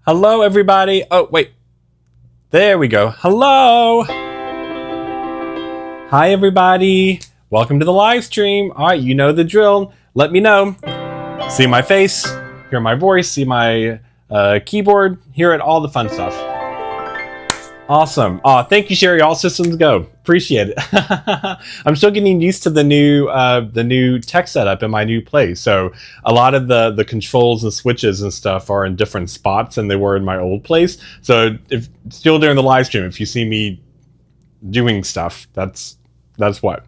Hello, everybody. Oh, wait. There we go. Hello. Hi, everybody. Welcome to the live stream. All right, you know the drill. Let me know. See my face, hear my voice, see my keyboard, hear it, all the fun stuff. Awesome. Thank you, Sherry. All systems go. Appreciate it. I'm still getting used to the new tech setup in my new place. So a lot of the controls and switches and stuff are in different spots than they were in my old place. So if still during the live stream, if you see me doing stuff, that's what.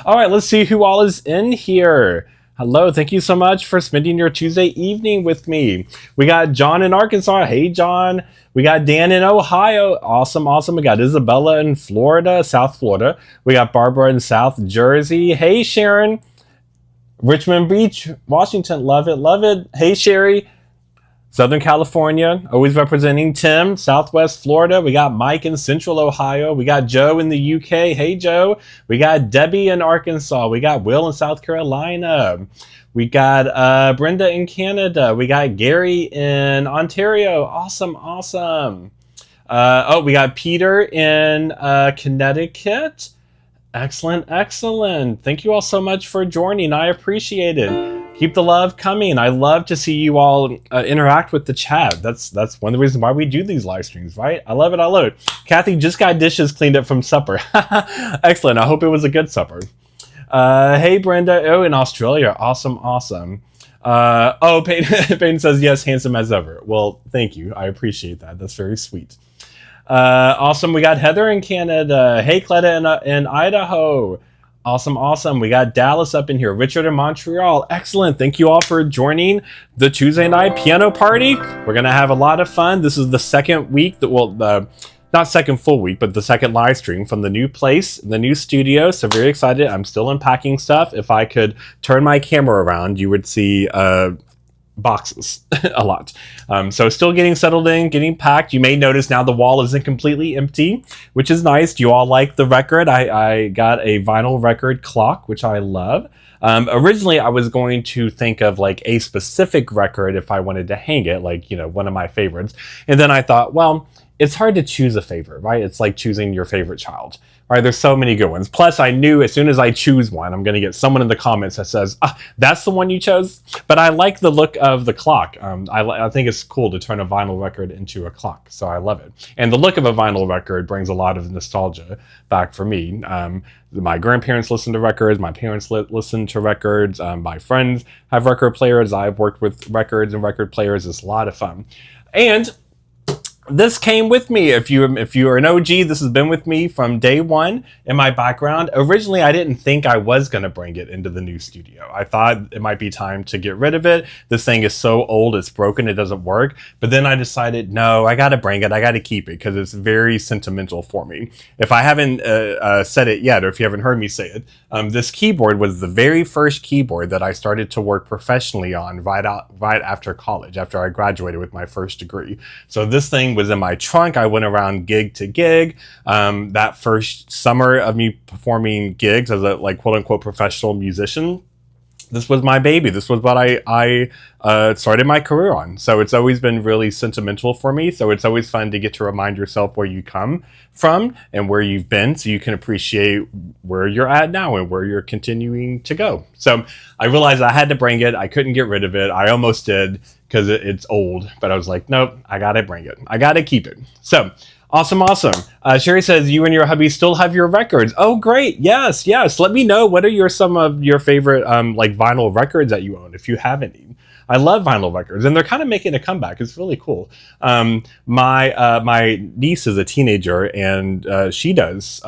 All right, let's see who all is in here. Hello, thank you so much for spending your Tuesday evening with me. We got John in Arkansas. Hey, John. We got Dan in Ohio. Awesome, awesome. We got Isabella in Florida, South Florida. We got Barbara in South Jersey. Hey, Sharon. Richmond Beach, Washington. Love it, love it. Hey, Sherry. Southern California, always representing Tim, Southwest Florida. We got Mike in Central Ohio. We got Joe in the UK. Hey, Joe. We got Debbie in Arkansas. We got Will in South Carolina. We got Brenda in Canada. We got Gary in Ontario. Awesome, awesome. We got Peter in Connecticut. Excellent, excellent. Thank you all so much for joining. I appreciate it. Keep the love coming. I love to see you all interact with the chat. That's one of the reasons why we do these live streams, right? I love it. I love it. Kathy just got dishes cleaned up from supper. Excellent. I hope it was a good supper. Hey, Brenda. Oh, in Australia. Awesome, awesome. Peyton says, yes, handsome as ever. Well, thank you. I appreciate that. That's very sweet. Awesome. We got Heather in Canada. Hey, Cleta in Idaho. Awesome, awesome. We got Dallas up in here. Richard in Montreal. Excellent. Thank you all for joining the Tuesday night piano party. We're going to have a lot of fun. This is the second week not second full week, but the second live stream from the new place, the new studio. So very excited. I'm still unpacking stuff. If I could turn my camera around, you would see boxes a lot. So still getting settled in, getting packed. You may notice now the wall isn't completely empty, which is nice. Do you all like the record? I got a vinyl record clock, which I love. Originally, I was going to think of like a specific record if I wanted to hang it, like, one of my favorites. And then I thought, well, it's hard to choose a favorite, right? It's like choosing your favorite child, right? There's so many good ones. Plus, I knew as soon as I choose one, I'm going to get someone in the comments that says, that's the one you chose. But I like the look of the clock. I think it's cool to turn a vinyl record into a clock. So I love it. And the look of a vinyl record brings a lot of nostalgia back for me. My grandparents listen to records. My parents listen to records. My friends have record players. I've worked with records and record players. It's a lot of fun. And this came with me. If you are an OG, this has been with me from day one in my background. Originally, I didn't think I was going to bring it into the new studio. I thought it might be time to get rid of it. This thing is so old, it's broken, it doesn't work. But then I decided, no, I got to bring it. I got to keep it because it's very sentimental for me. If I haven't said it yet, or if you haven't heard me say it, this keyboard was the very first keyboard that I started to work professionally on right after college, after I graduated with my first degree. So this thing was in my trunk. I went around gig to gig. That first summer of me performing gigs as a quote unquote professional musician, this was my baby. This was what I started my career on. So it's always been really sentimental for me. So it's always fun to get to remind yourself where you come from and where you've been, so you can appreciate where you're at now and where you're continuing to go. So I realized I had to bring it. I couldn't get rid of it. I almost did because it's old, but I was like, nope, I gotta bring it. I gotta keep it. So awesome, awesome. Sherry says, you and your hubby still have your records. Oh, great. Yes, yes. Let me know, what are some of your favorite vinyl records that you own, if you have any. I love vinyl records, and they're kind of making a comeback. It's really cool. My niece is a teenager, and she likes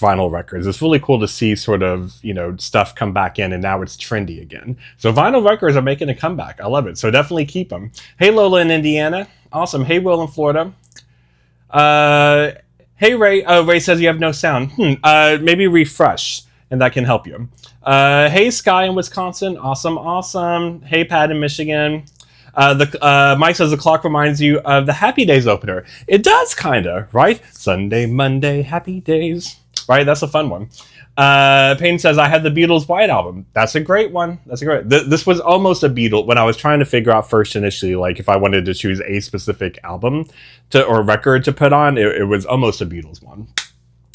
vinyl records. It's really cool to see sort of, stuff come back in, and now it's trendy again. So vinyl records are making a comeback. I love it. So definitely keep them. Hey, Lola in Indiana. Awesome. Hey, Will in Florida. Hey, Ray. Oh, Ray says you have no sound. Maybe refresh, and that can help you. Hey, Sky in Wisconsin. Awesome, awesome. Hey, Pat in Michigan. Mike says the clock reminds you of the Happy Days opener. It does, kind of, right? Sunday, Monday, Happy Days. Right? That's a fun one. Payne says, I had the Beatles White Album. That's a great one. That's a great. This was almost a Beatle when I was trying to figure out first initially, like if I wanted to choose a specific album or record to put on, it was almost a Beatles one.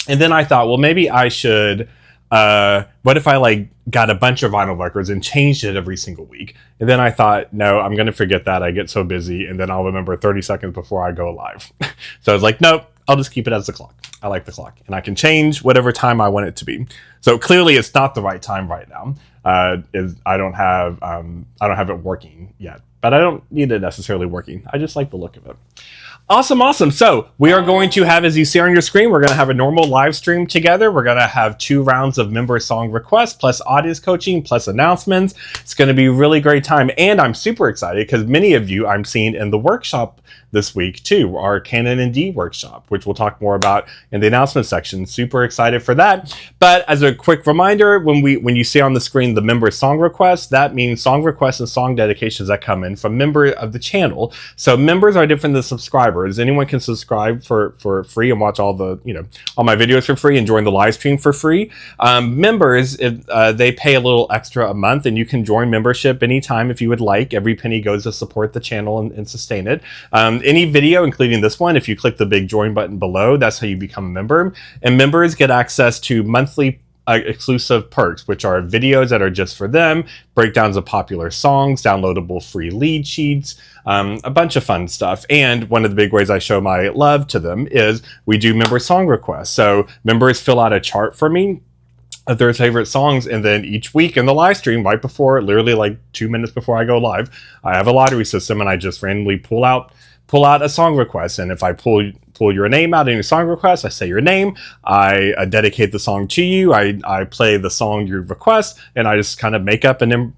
And then I thought, well, maybe I should. What if I like got a bunch of vinyl records and changed it every single week? And then I thought, no, I'm going to forget that. I get so busy, and then I'll remember 30 seconds before I go live. So I was like, nope, I'll just keep it as the clock. I like the clock, and I can change whatever time I want it to be. So clearly, it's not the right time right now. I don't have it working yet, but I don't need it necessarily working. I just like the look of it. Awesome. So we are going to have, as you see on your screen, we're going to have a normal live stream together. We're going to have 2 rounds of member song requests, plus audience coaching, plus announcements. It's going to be a really great time. And I'm super excited because many of you I'm seeing in the workshop this week too, our Canon and D workshop, which we'll talk more about in the announcement section. Super excited for that. But as a quick reminder, when you see on the screen the member song requests, that means song requests and song dedications that come in from members of the channel. So members are different than subscribers. Anyone can subscribe for free and watch all my videos for free and join the live stream for free. Members, they pay a little extra a month, and you can join membership anytime if you would like. Every penny goes to support the channel and sustain it. Any video, including this one, if you click the big join button below, that's how you become a member. And members get access to monthly exclusive perks, which are videos that are just for them, breakdowns of popular songs, downloadable free lead sheets, a bunch of fun stuff. And one of the big ways I show my love to them is we do member song requests. So members fill out a chart for me of their favorite songs, and then each week in the live stream, right before, literally like 2 minutes before I go live, I have a lottery system, and I just randomly pull out a song request. And if I pull your name out in your song request, I say your name, I dedicate the song to you, I play the song you request, and I just kind of make up and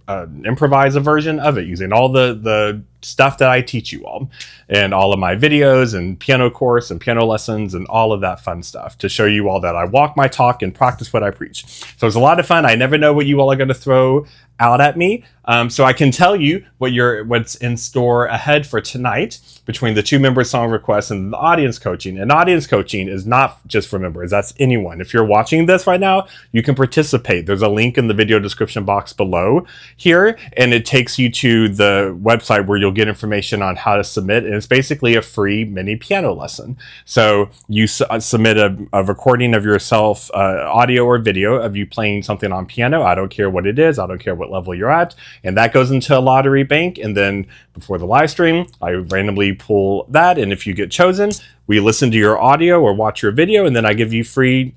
improvise a version of it using all the stuff that I teach you all, and all of my videos and piano course and piano lessons and all of that fun stuff to show you all that I walk my talk and practice what I preach. So it's a lot of fun. I never know what you all are going to throw out at me. So I can tell you what's in store ahead for tonight between the 2 member song requests and the audience coaching. And audience coaching is not just for members, that's anyone. If you're watching this right now, you can participate. There's a link in the video description box below here, and it takes you to the website where you'll get information on how to submit. And it's basically a free mini piano lesson. So you submit a recording of yourself, audio or video of you playing something on piano. I don't care what it is. I don't care what level you're at. And that goes into a lottery bank. And then before the live stream, I randomly pull that. And if you get chosen, we listen to your audio or watch your video, and then I give you free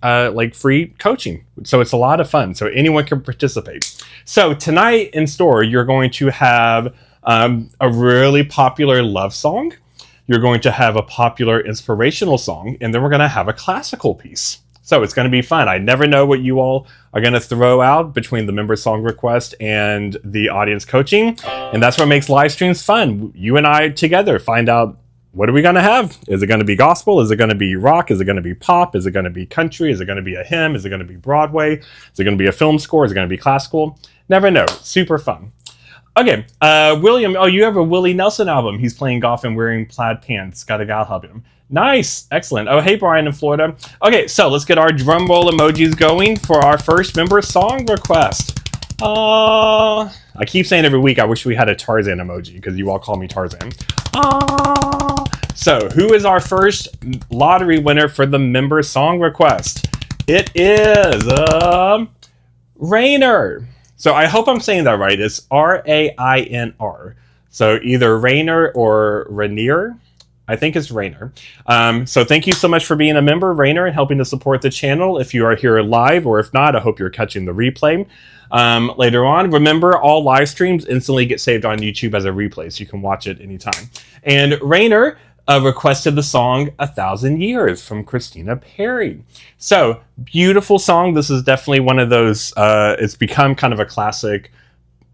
coaching. So it's a lot of fun. So anyone can participate. So tonight in store, you're going to have a really popular love song. You're going to have a popular inspirational song, and then we're going to have a classical piece. So it's going to be fun. I never know what you all are going to throw out between the member song request and the audience coaching. And that's what makes live streams fun. You and I together find out, what are we going to have? Is it going to be gospel? Is it going to be rock? Is it going to be pop? Is it going to be country? Is it going to be a hymn? Is it going to be Broadway? Is it going to be a film score? Is it going to be classical? Never know. Super fun. Okay, William, you have a Willie Nelson album. He's playing golf and wearing plaid pants. Got a gal helping him. Nice, excellent. Oh, hey, Brian in Florida. Okay, so let's get our drum roll emojis going for our first member song request. I keep saying every week, I wish we had a Tarzan emoji because you all call me Tarzan. So, who is our first lottery winner for the member song request? It is Rainer. So I hope I'm saying that right. It's R-A-I-N-R. So either Rainer or Rainier. I think it's Rainer. So thank you so much for being a member, Rainer, and helping to support the channel. If you are here live, or if not, I hope you're catching the replay later on. Remember, all live streams instantly get saved on YouTube as a replay, so you can watch it anytime. And Rainer requested the song 1,000 Years from Christina Perri. So, beautiful song. This is definitely one of those, it's become kind of a classic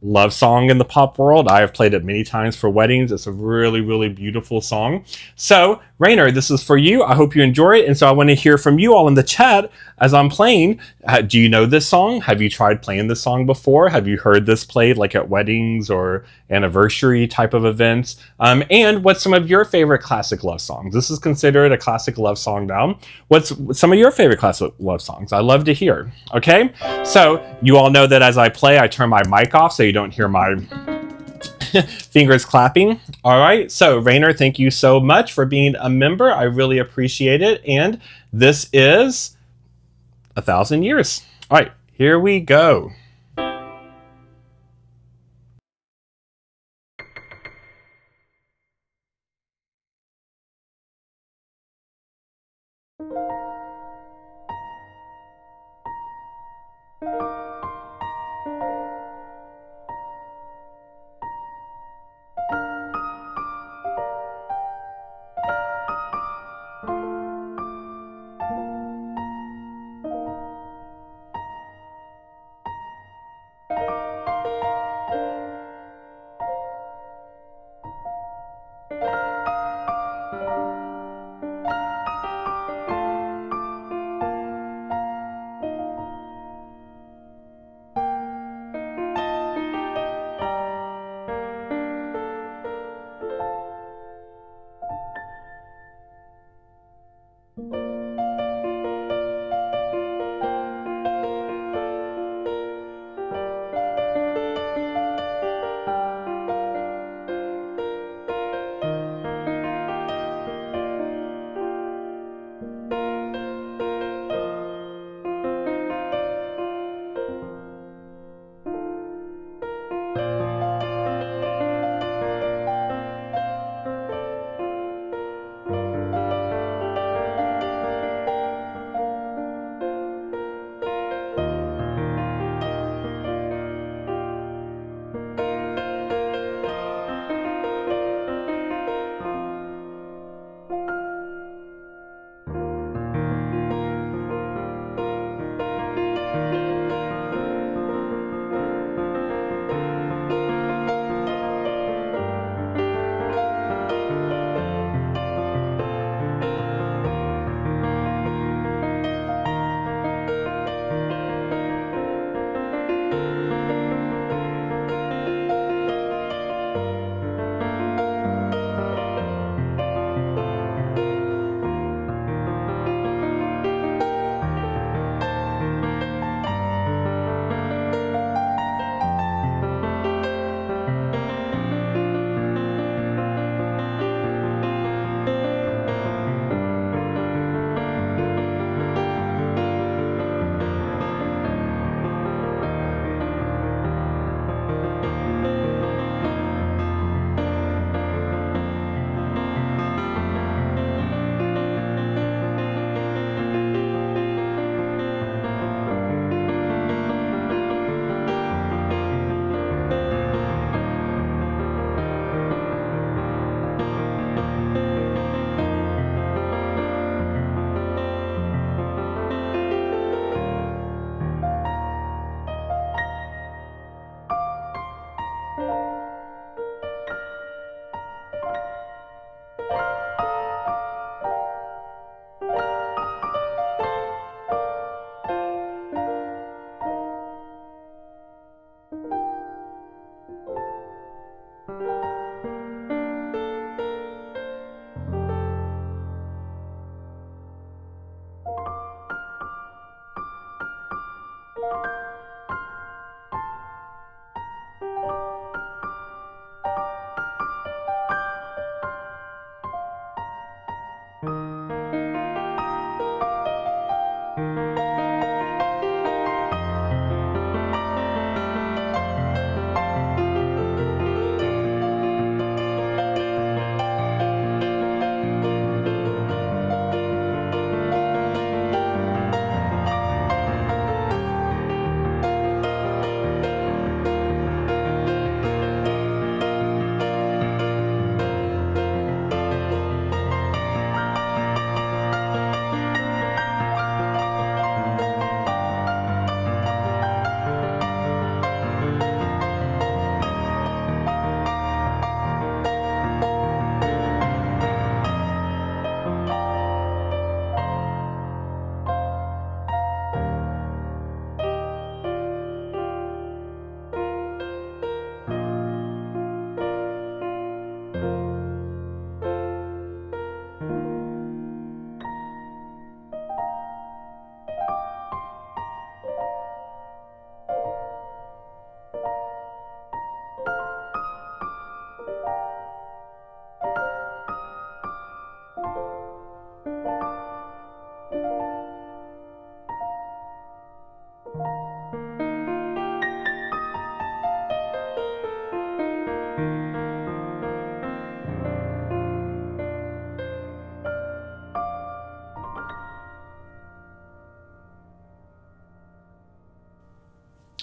love song in the pop world. I have played it many times for weddings. It's a really, really beautiful song. So, Rainer, this is for you. I hope you enjoy it. And so I want to hear from you all in the chat as I'm playing. Do you know this song? Have you tried playing this song before? Have you heard this played like at weddings or anniversary type of events? And what's some of your favorite classic love songs? This is considered a classic love song now. What's some of your favorite classic love songs? I love to hear. Okay, so you all know that as I play, I turn my mic off so you don't hear my fingers clapping. All right, so Rainer, thank you so much for being a member. I really appreciate it. And this is 1,000 Years. All right, here we go.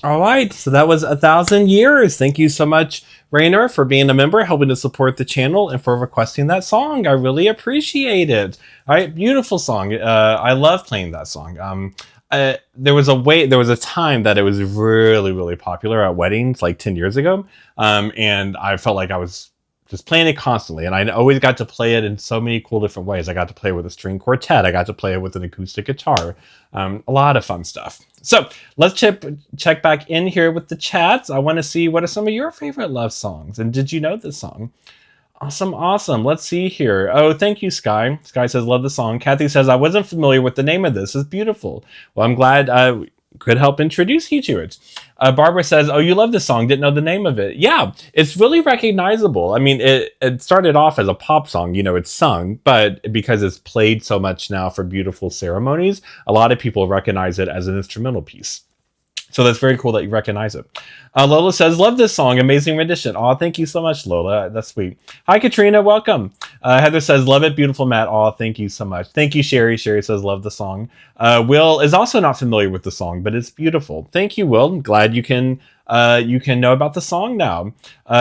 All right, so that was 1,000 years. Thank you so much, Rainer, for being a member, helping to support the channel, and for requesting that song. I really appreciate it. All right, beautiful song. I love playing that song. There was a time that it was really, really popular at weddings, like 10 years ago, and I felt like I was just playing it constantly, and I always got to play it in so many cool different ways. I got to play it with a string quartet. I got to play it with an acoustic guitar. A lot of fun stuff. So let's check back in here with the chats. I want to see what are some of your favorite love songs, and did you know this song? Awesome, awesome. Let's see here. Oh, thank you, Sky. Sky says, love the song. Kathy says, I wasn't familiar with the name of this. It's beautiful. Well, I'm glad I could help introduce you to it. Barbara says, oh, you love this song. Didn't know the name of it. Yeah, it's really recognizable. I mean, it started off as a pop song. You know, it's sung, but because it's played so much now for beautiful ceremonies, a lot of people recognize it as an instrumental piece. So that's very cool that you recognize it. Lola says, love this song. Amazing rendition. Oh, thank you so much, Lola. That's sweet. Hi, Katrina. Welcome. Heather says, love it. Beautiful, Matt. Oh, thank you so much. Thank you, Sherry. Sherry says, love the song. Will is also not familiar with the song, but it's beautiful. Thank you, Will. I'm glad you can know about the song now.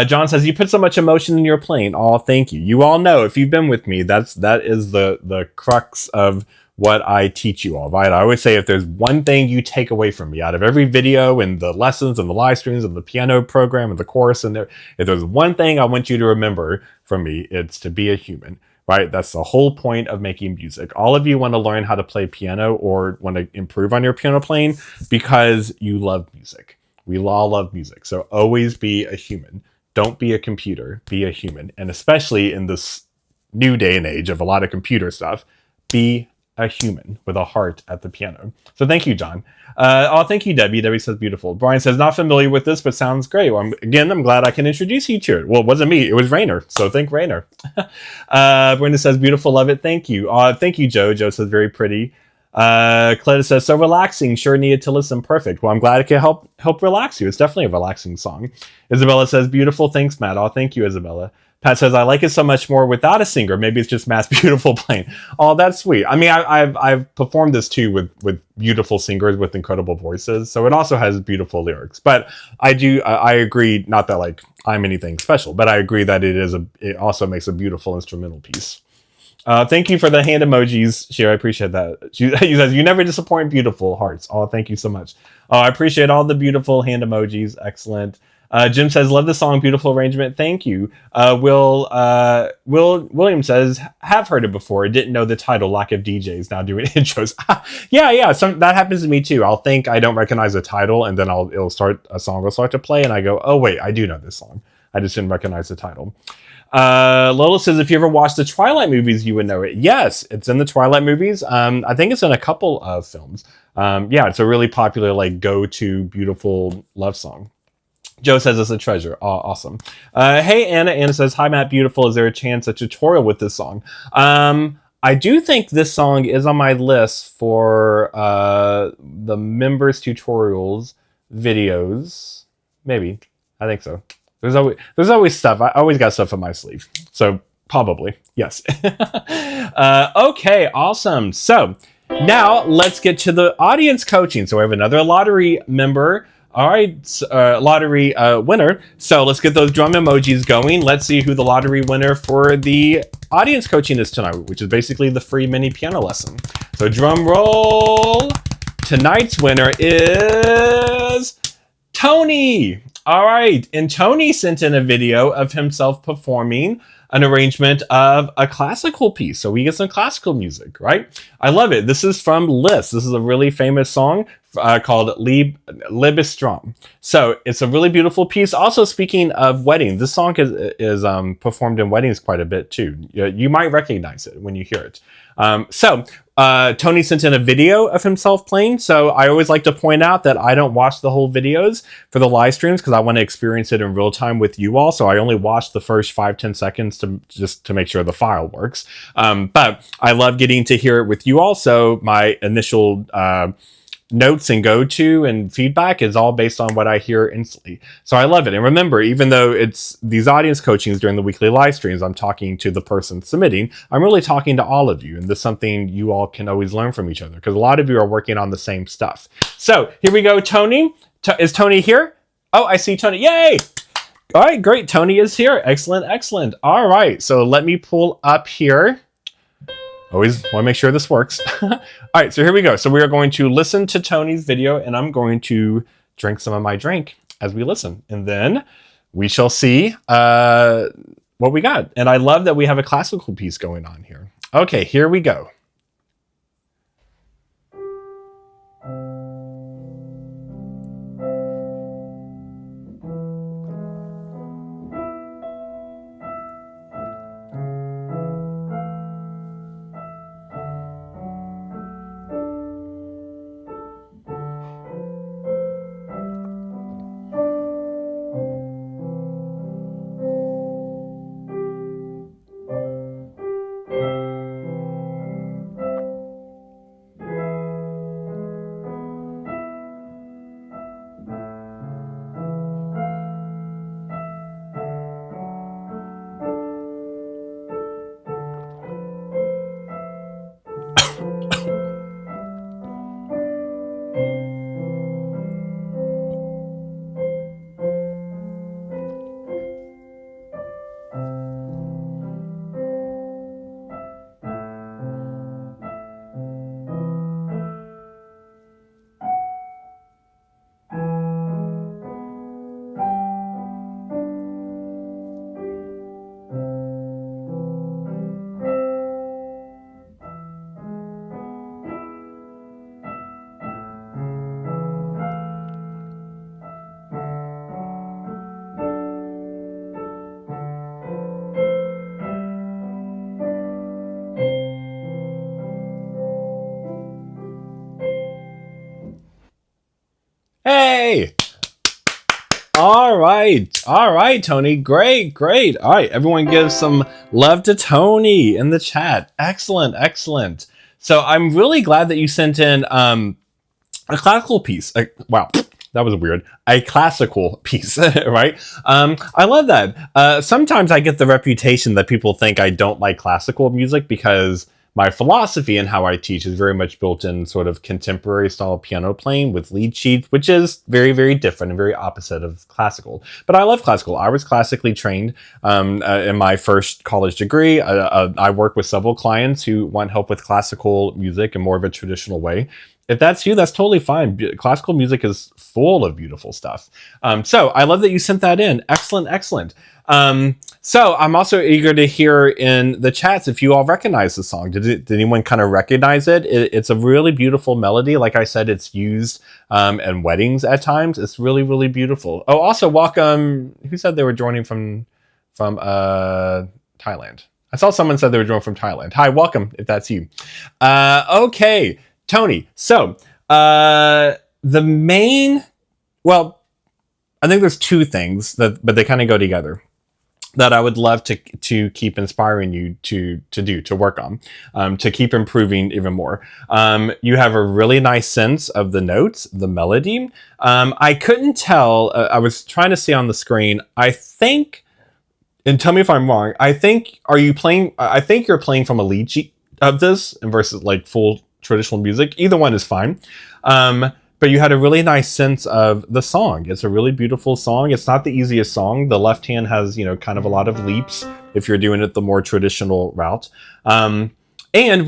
John says, you put so much emotion in your playing. Oh, thank you. You all know, if you've been with me, that is the crux of what I teach you all, right? I always say, if there's one thing you take away from me out of every video and the lessons and the live streams and the piano program and the course, and if there's one thing I want you to remember from me, it's to be a human, right? That's the whole point of making music. All of you want to learn how to play piano or want to improve on your piano playing because you love music. We all love music. So always be a human. Don't be a computer, be a human. And especially in this new day and age of a lot of computer stuff, be a human with a heart at the piano. So thank you, John. Oh, thank you, Debbie. Debbie says, beautiful. Brian says, not familiar with this, but sounds great. Well, I'm glad I can introduce you to it. Well, it wasn't me. It was Rainer. So thank Rainer. Brenda says, beautiful. Love it. Thank you. Thank you, Joe. Joe says, very pretty. Cleta says, so relaxing. Sure needed to listen. Perfect. Well, I'm glad it can help relax you. It's definitely a relaxing song. Isabella says, beautiful. Thanks, Matt. Oh, thank you, Isabella. Pat says, I like it so much more without a singer. Maybe it's just Matt's beautiful playing. Oh, that's sweet. I mean, I've performed this too with beautiful singers with incredible voices. So it also has beautiful lyrics. But I agree, not that like I'm anything special, but I agree that it also makes a beautiful instrumental piece. Thank you for the hand emojis, Sherry. I appreciate that. She says, you never disappoint, beautiful hearts. Oh, thank you so much. Oh, I appreciate all the beautiful hand emojis. Excellent. Jim says, love the song, beautiful arrangement. Thank you. William says, have heard it before. Didn't know the title, lack of DJs now doing intros. yeah. That happens to me too. I'll think I don't recognize the title, and then a song will start to play, and I go, oh wait, I do know this song. I just didn't recognize the title. Lola says, if you ever watched the Twilight movies, you would know it. Yes, it's in the Twilight movies. I think it's in a couple of films. Yeah, it's a really popular, like, go-to beautiful love song. Joe says it's a treasure. Oh, awesome. Hey, Anna. Anna says, hi, Matt. Beautiful. Is there a chance a tutorial with this song? I do think this song is on my list for the members tutorials videos. Maybe. I think so. There's always stuff. I always got stuff on my sleeve. So probably. Yes. Okay. Awesome. So now let's get to the audience coaching. So we have another lottery member. All right, lottery winner. So let's get those drum emojis going. Let's see who the lottery winner for the audience coaching is tonight, which is basically the free mini piano lesson. So drum roll. Tonight's winner is Tony. All right, and Tony sent in a video of himself performing an arrangement of a classical piece. So we get some classical music, right? I love it. This is from Liszt. This is a really famous song called Liebesstrom. So it's a really beautiful piece. Also, speaking of weddings, this song is performed in weddings quite a bit too. You might recognize it when you hear it. Tony sent in a video of himself playing. So I always like to point out that I don't watch the whole videos for the live streams because I want to experience it in real time with you all. So I only watch the first 5-10 seconds to make sure the file works. But I love getting to hear it with you all. So my initial notes and go-to and feedback is all based on what I hear instantly. So I love it. And remember, even though it's these audience coachings during the weekly live streams, I'm talking to the person submitting, I'm really talking to all of you. And this is something you all can always learn from each other because a lot of you are working on the same stuff. So here we go, Tony. Is Tony here? Oh, I see Tony. Yay! All right, great. Tony is here. Excellent, excellent. All right, so let me pull up here. Always want to make sure this works. All right, so here we go. So we are going to listen to Tony's video, and I'm going to drink some of my drink as we listen. And then we shall see what we got. And I love that we have a classical piece going on here. Okay, here we go. Hey! All right, Tony. Great. All right, everyone give some love to Tony in the chat. Excellent. So I'm really glad that you sent in a classical piece. Wow, that was weird. A classical piece, right? I love that. Sometimes I get the reputation that people think I don't like classical music because my philosophy and how I teach is very much built in sort of contemporary style piano playing with lead sheets, which is very, very different and very opposite of classical. But I love classical. I was classically trained in my first college degree. I work with several clients who want help with classical music in more of a traditional way. If that's you, that's totally fine. Classical music is full of beautiful stuff. So I love that you sent that in. Excellent. So I'm also eager to hear in the chats if you all recognize the song. Did anyone kind of recognize it? It's a really beautiful melody. Like I said, it's used in weddings at times. It's really, really beautiful. Oh, also welcome. Who said they were joining from Thailand? I saw someone said they were joining from Thailand. Hi, welcome if that's you. Okay, Tony. So the main, well, I think there's two things but they kind of go together, that I would love to keep inspiring you to work on, to keep improving even more. You have a really nice sense of the notes, the melody. I couldn't tell, I was trying to see on the screen, I think, and tell me if I'm wrong, I think you're playing from a lead sheet of this versus like full traditional music. Either one is fine. But you had a really nice sense of the song. It's a really beautiful song. It's not the easiest song. The left hand has, kind of a lot of leaps if you're doing it the more traditional route. And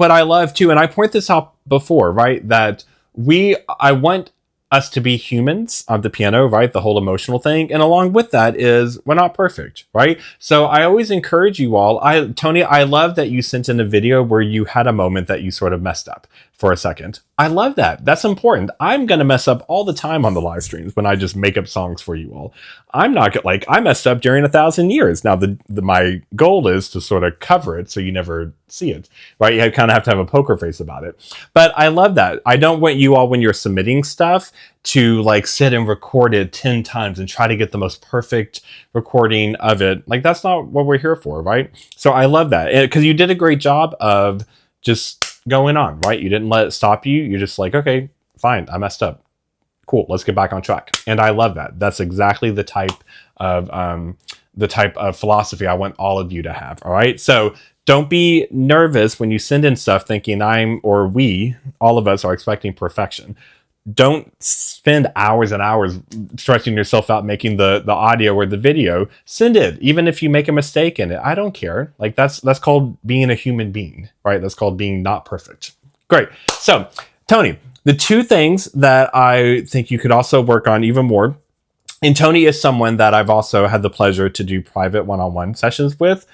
what I love too, and I point this out before, right, that I want us to be humans on the piano, right? The whole emotional thing. And along with that is we're not perfect, right? So I always encourage you all. Tony, I love that you sent in a video where you had a moment that you sort of messed up for a second. I love that. That's important. I'm going to mess up all the time on the live streams when I just make up songs for you all. I'm not I messed up during 1,000 years. Now my goal is to sort of cover it so you never see it, right? You kind of have to have a poker face about it. But I love that. I don't want you all, when you're submitting stuff, to sit and record it 10 times and try to get the most perfect recording of it. That's not what we're here for, right? So I love that, because you did a great job of just going on, right? You didn't let it stop you. You're just okay, fine, I messed up. Cool, let's get back on track. And I love that. That's exactly the type of philosophy I want all of you to have. All right. So don't be nervous when you send in stuff thinking all of us are expecting perfection. don't spend hours and hours stretching yourself out making the audio or the video. Send it, even if you make a mistake in it. I don't care. Like that's called being a human being, right? That's called being not perfect. Great. So, Tony, the two things that I think you could also work on even more. And Tony is someone that I've also had the pleasure to do private one-on-one sessions with,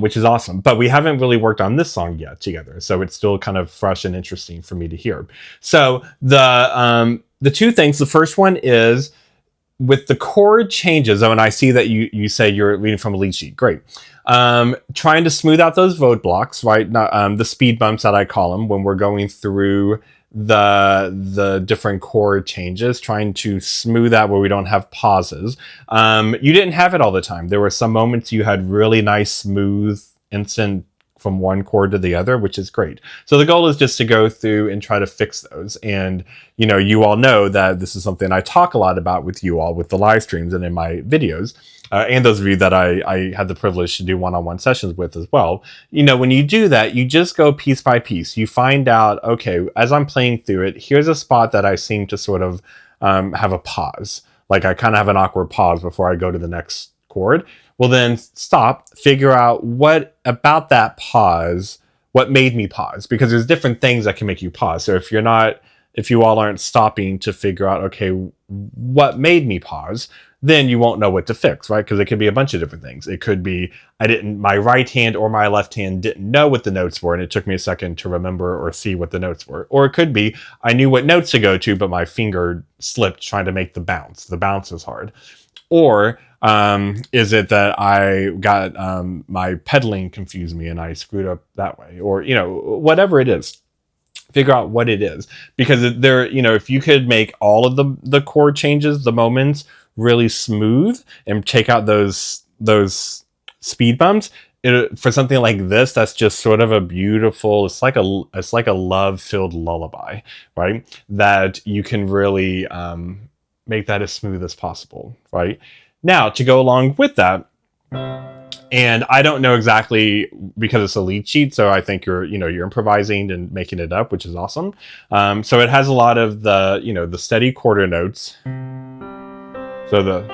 which is awesome. But we haven't really worked on this song yet together, so it's still kind of fresh and interesting for me to hear. So the two things. The first one is with the chord changes. Oh, and I see that you say you're reading from a lead sheet. Great. Trying to smooth out those roadblocks, right? Not, the speed bumps that I call them when we're going through the different chord changes, trying to smooth out where we don't have pauses. You didn't have it all the time. There were some moments you had really nice, smooth, instant from one chord to the other, which is great. So the goal is just to go through and try to fix those. And, you know, you all know that this is something I talk a lot about with you all, with the live streams and in my videos. And those of you that I had the privilege to do one-on-one sessions with as well. You know, when you do that, you just go piece by piece. You find out, okay, as I'm playing through it, here's a spot that I seem to sort of have a pause. Like I kind of have an awkward pause before I go to the next chord. Well, then stop, figure out what about that pause, what made me pause, because there's different things that can make you pause. So if you all aren't stopping to figure out, okay, what made me pause, then you won't know what to fix, right? Because it could be a bunch of different things. It could be my right hand or my left hand didn't know what the notes were, and it took me a second to remember or see what the notes were. Or it could be I knew what notes to go to, but my finger slipped trying to make the bounce. The bounce is hard. Or is it that I got my pedaling confused me and I screwed up that way? Or, you know, whatever it is. Figure out what it is. Because there, you know, if you could make all of the chord changes, the moments really smooth and take out those speed bumps, for something like this, that's just sort of a beautiful, it's like a love-filled lullaby, right? That you can really make that as smooth as possible, right? Now, to go along with that, and I don't know exactly because it's a lead sheet, so I think you're improvising and making it up, which is awesome. So it has a lot of the steady quarter notes. So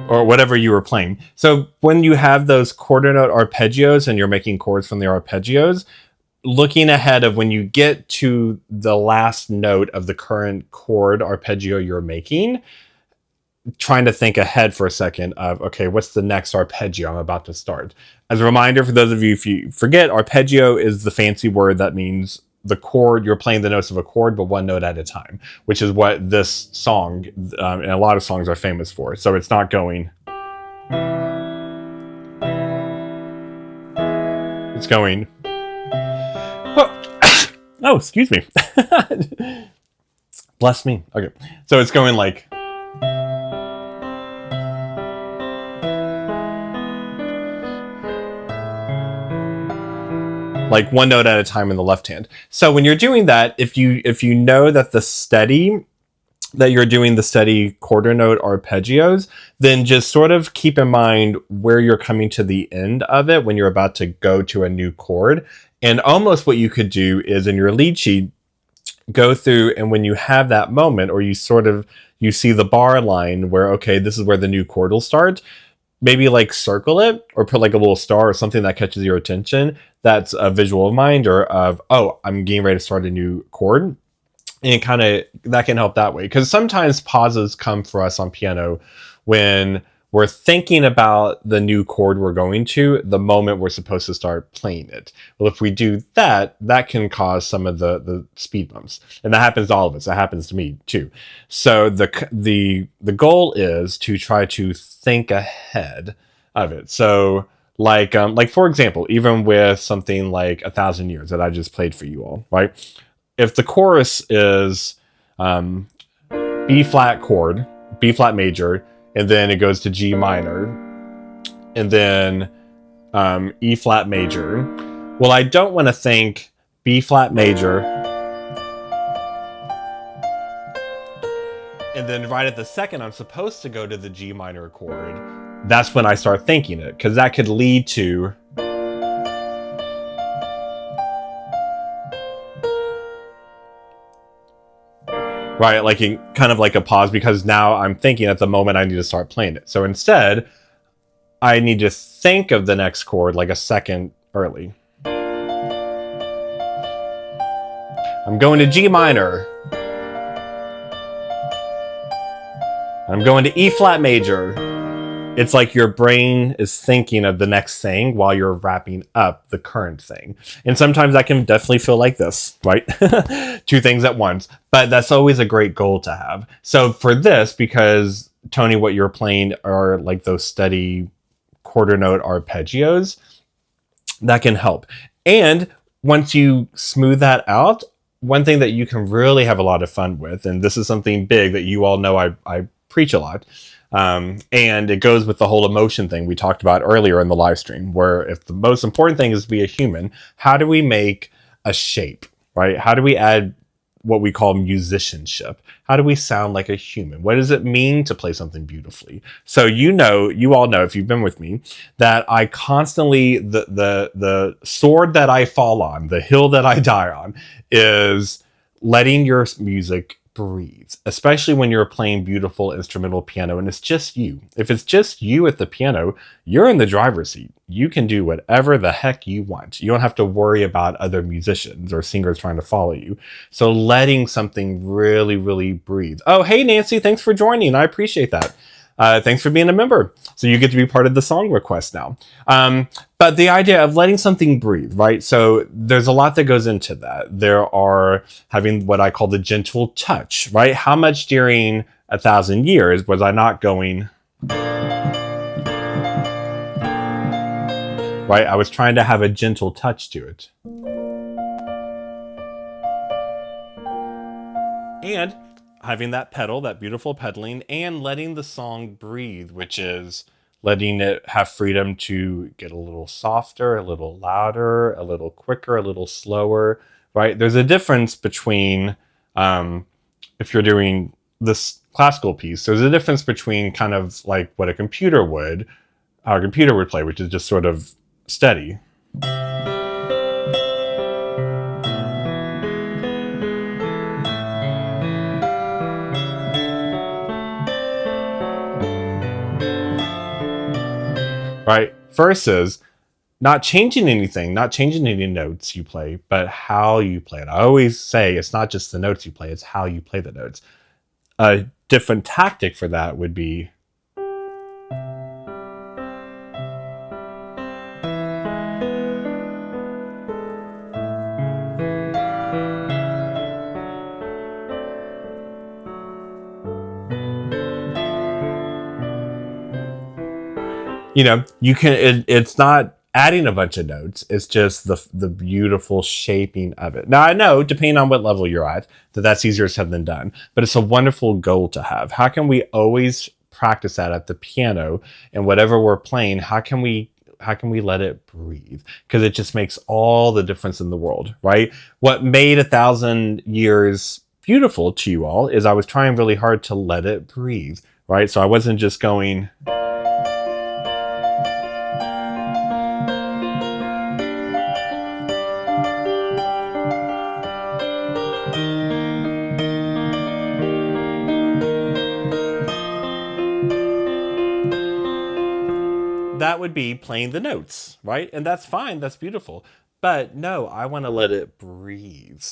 or whatever you were playing. So when you have those quarter note arpeggios and you're making chords from the arpeggios, looking ahead of when you get to the last note of the current chord arpeggio you're making, trying to think ahead for a second of, okay, what's the next arpeggio I'm about to start? As a reminder for those of you, if you forget, arpeggio is the fancy word that means the chord, you're playing the notes of a chord, but one note at a time, which is what this song and a lot of songs are famous for. So it's not going, it's going, oh, excuse me. Bless me. Okay. So it's going like, one note at a time in the left hand. So when you're doing that, if you know that you're doing the steady quarter note arpeggios, then just sort of keep in mind where you're coming to the end of it when you're about to go to a new chord. And almost what you could do is in your lead sheet, go through, and when you have that moment, or you see the bar line where, okay, this is where the new chord will start, maybe circle it or put a little star or something that catches your attention. That's a visual reminder of, oh, I'm getting ready to start a new chord. And that can help that way. Because sometimes pauses come for us on piano when we're thinking about the new chord we're going to the moment we're supposed to start playing it. Well, if we do that, that can cause some of the speed bumps. And that happens to all of us. That happens to me too. So the goal is to try to think ahead of it. So like for example, even with something like 1,000 Years that I just played for you all, right? If the chorus is B flat chord, B flat major, and then it goes to G minor, and then E flat major. Well, I don't want to think B flat major, and then right at the second I'm supposed to go to the G minor chord, that's when I start thinking it, because that could lead to right, like kind of like a pause, because now I'm thinking at the moment I need to start playing it. So instead, I need to think of the next chord like a second early. I'm going to G minor. I'm going to E flat major. It's like your brain is thinking of the next thing while you're wrapping up the current thing. And sometimes that can definitely feel like this, right? Two things at once. But that's always a great goal to have. So for this, because Tony, what you're playing are like those steady quarter note arpeggios, that can help. And once you smooth that out, one thing that you can really have a lot of fun with, and this is something big that you all know I preach a lot, and it goes with the whole emotion thing we talked about earlier in the live stream, where if the most important thing is to be a human, how do we make a shape, right? How do we add what we call musicianship? How do we sound like a human? What does it mean to play something beautifully? So you all know, if you've been with me, that I constantly, the sword that I fall on, the hill that I die on, is letting your music breathe, especially when you're playing beautiful instrumental piano and it's just you. If it's just you at the piano, you're in the driver's seat. You can do whatever the heck you want. You don't have to worry about other musicians or singers trying to follow you. So letting something really, really breathe. Oh, hey, Nancy, thanks for joining. I appreciate that. Thanks for being a member. So you get to be part of the song request now. But the idea of letting something breathe, right? So there's a lot that goes into that. There are having what I call the gentle touch, right? How much during 1,000 years was I not going, right? I was trying to have a gentle touch to it. And having that pedal, that beautiful pedaling, and letting the song breathe, which is letting it have freedom to get a little softer, a little louder, a little quicker, a little slower, right? There's a difference between, if you're doing this classical piece, there's a difference between kind of like what a computer would, how a computer would play, which is just sort of steady. Right? Versus not changing anything, not changing any notes you play, but how you play it. I always say it's not just the notes you play, it's how you play the notes. A different tactic for that would be you can, it's not adding a bunch of notes, it's just the beautiful shaping of it. Now I know, depending on what level you're at, that's easier said than done, but it's a wonderful goal to have. How can we always practice that at the piano, and whatever we're playing, how can we let it breathe? Because it just makes all the difference in the world, right? What made 1,000 years beautiful to you all is I was trying really hard to let it breathe, right? So I wasn't just going, that would be playing the notes, right? And that's fine, that's beautiful. But no, I want to let it breathe.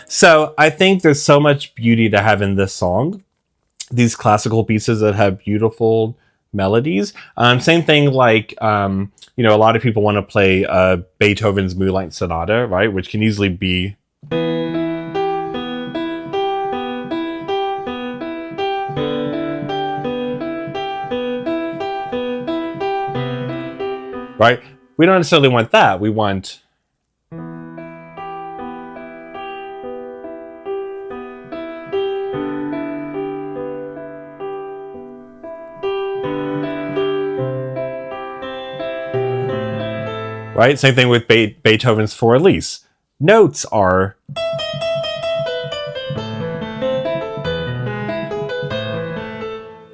So I think there's so much beauty to have in this song. These classical pieces that have beautiful melodies. Same thing like, a lot of people want to play Beethoven's Moonlight Sonata, right? Which can easily be, right? We don't necessarily want that. We want... Right? Same thing with Beethoven's Four Elise. Notes are...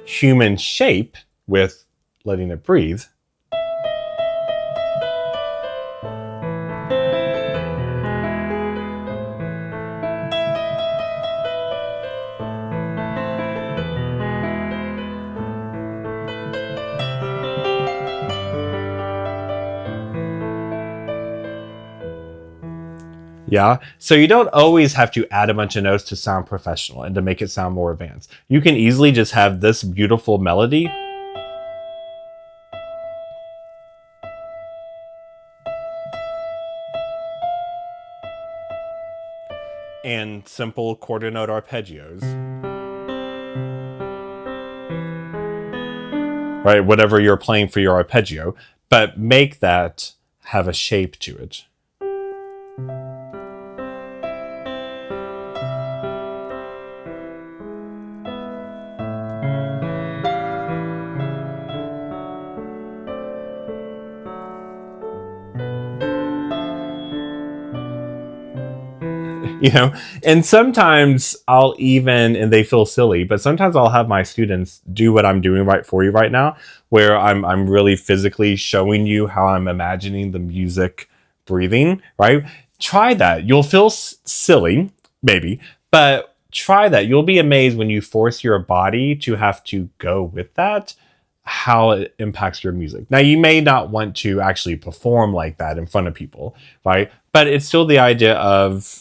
human shape with letting it breathe. Yeah, so you don't always have to add a bunch of notes to sound professional and to make it sound more advanced. You can easily just have this beautiful melody and simple quarter note arpeggios. Right, whatever you're playing for your arpeggio, but make that have a shape to it. You know, and sometimes I'll even, and they feel silly, but sometimes I'll have my students do what I'm doing right for you right now, where I'm really physically showing you how I'm imagining the music breathing, right? Try that. You'll feel silly, maybe, but try that. You'll be amazed when you force your body to have to go with that, how it impacts your music. Now, you may not want to actually perform like that in front of people, right? But it's still the idea of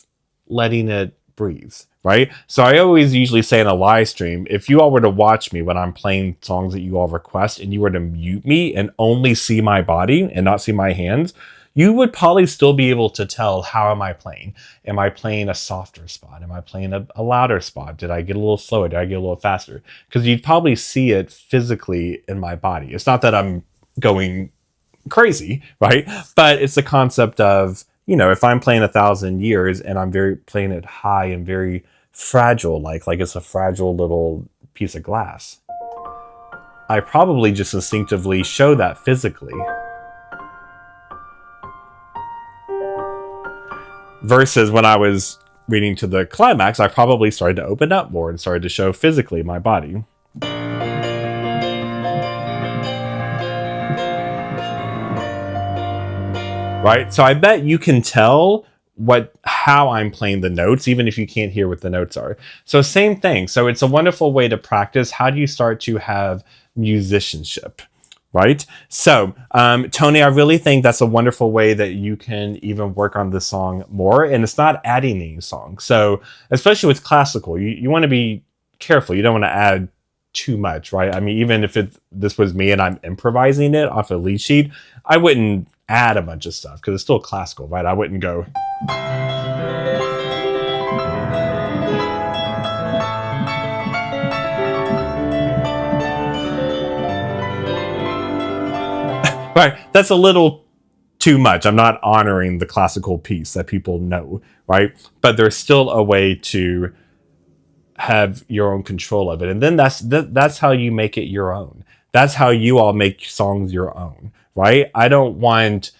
letting it breathe, right? So I always usually say in a live stream, if you all were to watch me when I'm playing songs that you all request and you were to mute me and only see my body and not see my hands, you would probably still be able to tell, how am I playing? Am I playing a softer spot? Am I playing a louder spot? Did I get a little slower? Did I get a little faster? Because you'd probably see it physically in my body. It's not that I'm going crazy, right? But it's the concept of, you know, if I'm playing 1,000 years and I'm playing it high and very fragile, like it's a fragile little piece of glass, I probably just instinctively show that physically. Versus when I was reading to the climax, I probably started to open up more and started to show physically my body. Right? So I bet you can tell how I'm playing the notes, even if you can't hear what the notes are. So same thing. So it's a wonderful way to practice. How do you start to have musicianship? Right? So, Tony, I really think that's a wonderful way that you can even work on this song more. And it's not adding any song. So, especially with classical, you want to be careful. You don't want to add too much, right? I mean, even if this was me and I'm improvising it off a lead sheet, I wouldn't add a bunch of stuff because it's still classical, right? I wouldn't go... Right, that's a little too much. I'm not honoring the classical piece that people know, right? But there's still a way to have your own control of it. And then that's how you make it your own. That's how you all make songs your own, right? I don't want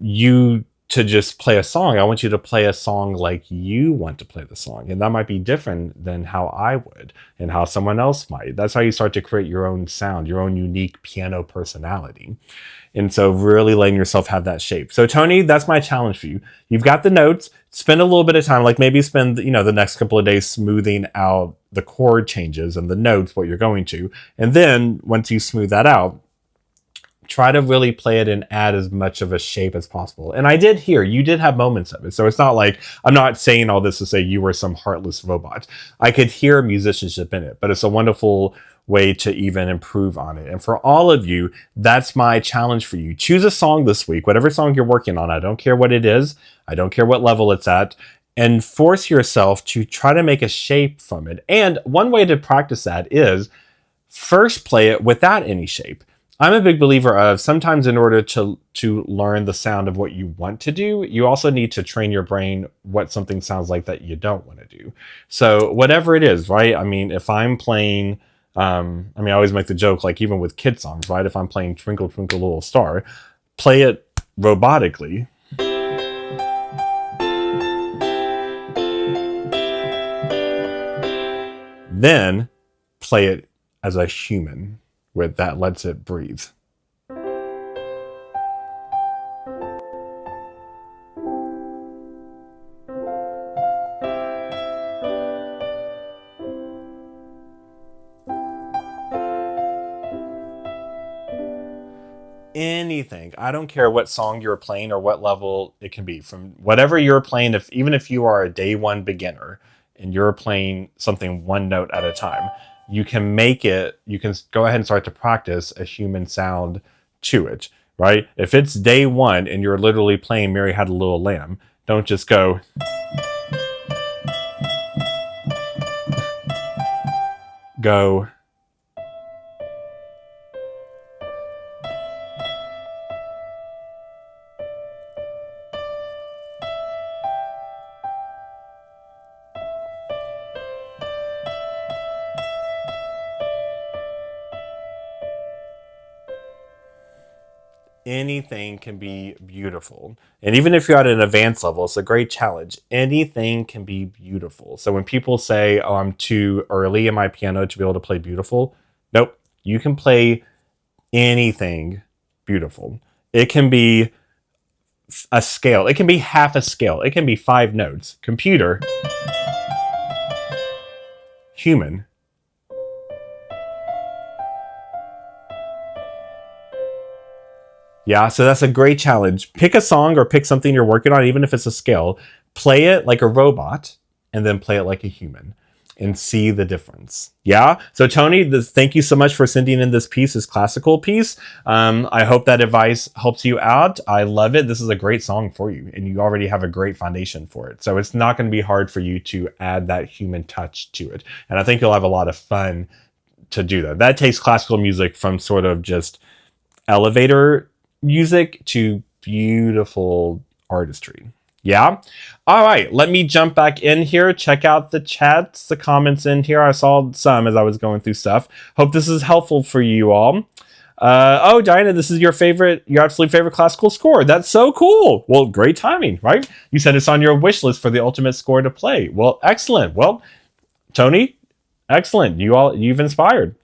you to just play a song. I want you to play a song like you want to play the song. And that might be different than how I would and how someone else might. That's how you start to create your own sound, your own unique piano personality. And so really letting yourself have that shape. So Tony, that's my challenge for you. You've got the notes. Spend a little bit of time, like maybe spend, the next couple of days smoothing out the chord changes and the notes, what you're going to. And then once you smooth that out, try to really play it and add as much of a shape as possible. And I did hear, you did have moments of it. So it's not like, I'm not saying all this to say you were some heartless robot. I could hear musicianship in it, but it's a wonderful way to even improve on it. And for all of you, that's my challenge for you. Choose a song this week, whatever song you're working on. I don't care what it is. I don't care what level it's at. And force yourself to try to make a shape from it. And one way to practice that is first play it without any shape. I'm a big believer of sometimes in order to learn the sound of what you want to do, you also need to train your brain what something sounds like that you don't want to do. So whatever it is, right? I mean, if I'm playing, I always make the joke, like even with kid songs, right? If I'm playing Twinkle Twinkle Little Star, play it robotically. Then play it as a human with that lets it breathe. Anything. I don't care what song you're playing or what level it can be. From whatever you're playing, if even if you are a day one beginner and you're playing something one note at a time, you can make it, you can go ahead and start to practice a human sound to it, right? If it's day one and you're literally playing Mary Had a Little Lamb, don't just go go anything can be beautiful. And even if you're at an advanced level, it's a great challenge. Anything can be beautiful. So when people say, oh, I'm too early in my piano to be able to play beautiful, nope. You can play anything beautiful. It can be a scale. It can be half a scale. It can be 5 notes. Computer, human, yeah, so that's a great challenge. Pick a song or pick something you're working on, even if it's a scale. Play it like a robot and then play it like a human and see the difference. Yeah? So, Tony, thank you so much for sending in this piece, this classical piece. I hope that advice helps you out. I love it. This is a great song for you, and you already have a great foundation for it. So, it's not going to be hard for you to add that human touch to it. And I think you'll have a lot of fun to do that. That takes classical music from sort of just elevator music to beautiful artistry. Yeah? All right, let me jump back in here. Check out the chats, the comments in here. I saw some as I was going through stuff. Hope this is helpful for you all. Oh, Diana, this is your absolute favorite classical score. That's so cool. Well, great timing, right? You said it's on your wish list for the ultimate score to play. Well, excellent. Well, Tony, excellent. You've inspired.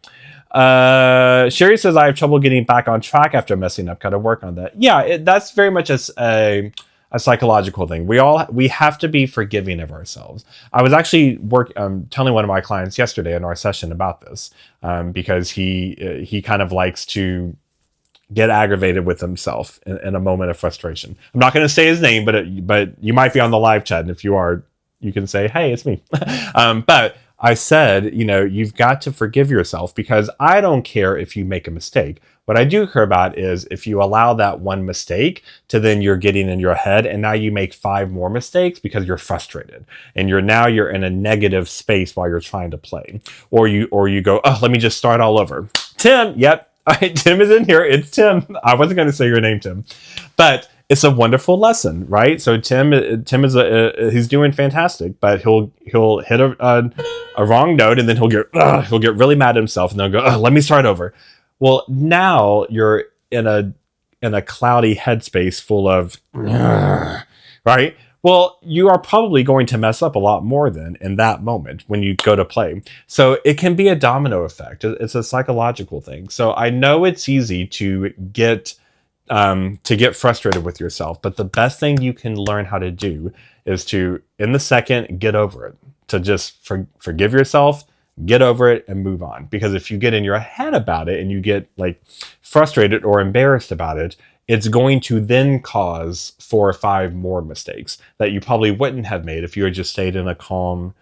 Sherry says, I have trouble getting back on track after messing up. Gotta work on that. Yeah, that's very much a psychological thing. We have to be forgiving of ourselves. I was actually telling one of my clients yesterday in our session about this, because he kind of likes to get aggravated with himself in a moment of frustration. I'm not going to say his name, but you might be on the live chat, and if you are, you can say, hey, it's me. But I said, you've got to forgive yourself, because I don't care if you make a mistake. What I do care about is if you allow that one mistake to then you're getting in your head, and now you make 5 more mistakes because you're frustrated and you're in a negative space while you're trying to play, or you go, oh, let me just start all over. Tim, yep, Tim is in here. It's Tim. I wasn't going to say your name, Tim, but it's a wonderful lesson, right? So Tim is he's doing fantastic, but he'll hit a wrong note, and then he'll get really mad at himself, and then he'll go, let me start over. Well, now you're in a cloudy headspace full of right. Well, you are probably going to mess up a lot more than in that moment when you go to play. So it can be a domino effect. It's a psychological thing. So I know it's easy to get frustrated with yourself, but the best thing you can learn how to do is to, in the second, get over it. To just forgive yourself, get over it, and move on. Because if you get in your head about it and you get frustrated or embarrassed about it, it's going to then cause 4 or 5 more mistakes that you probably wouldn't have made if you had just stayed in a calm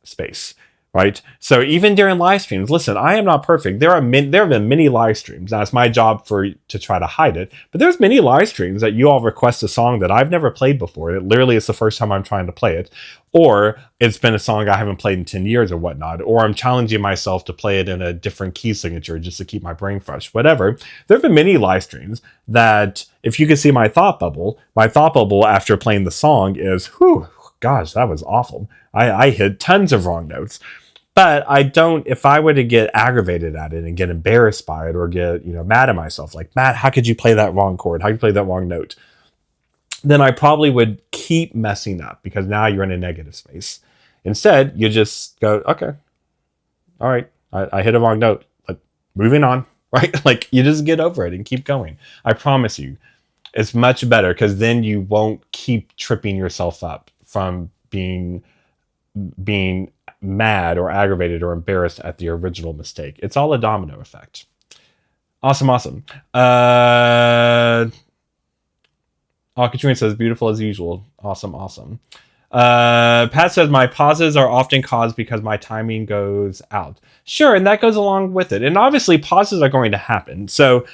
space. right? So even during live streams, listen, I am not perfect. There have been many live streams. Now it's my job to try to hide it, but there's many live streams that you all request a song that I've never played before. It literally is the first time I'm trying to play it, or it's been a song I haven't played in 10 years or whatnot, or I'm challenging myself to play it in a different key signature just to keep my brain fresh, whatever. There have been many live streams that, if you could see my thought bubble after playing the song is, whew, gosh, that was awful. I hit tons of wrong notes. But I don't, if I were to get aggravated at it and get embarrassed by it or get, mad at myself, like, Matt, how could you play that wrong chord? How could you play that wrong note? Then I probably would keep messing up because now you're in a negative space. Instead, you just go, okay, all right, I hit a wrong note. Like, moving on, right? Like, you just get over it and keep going. I promise you, it's much better because then you won't keep tripping yourself up from being mad or aggravated or embarrassed at the original mistake. It's all a domino effect. Awesome. Katrina says, beautiful as usual. Awesome. Pat says, my pauses are often caused because my timing goes out. Sure, and that goes along with it. And obviously pauses are going to happen. So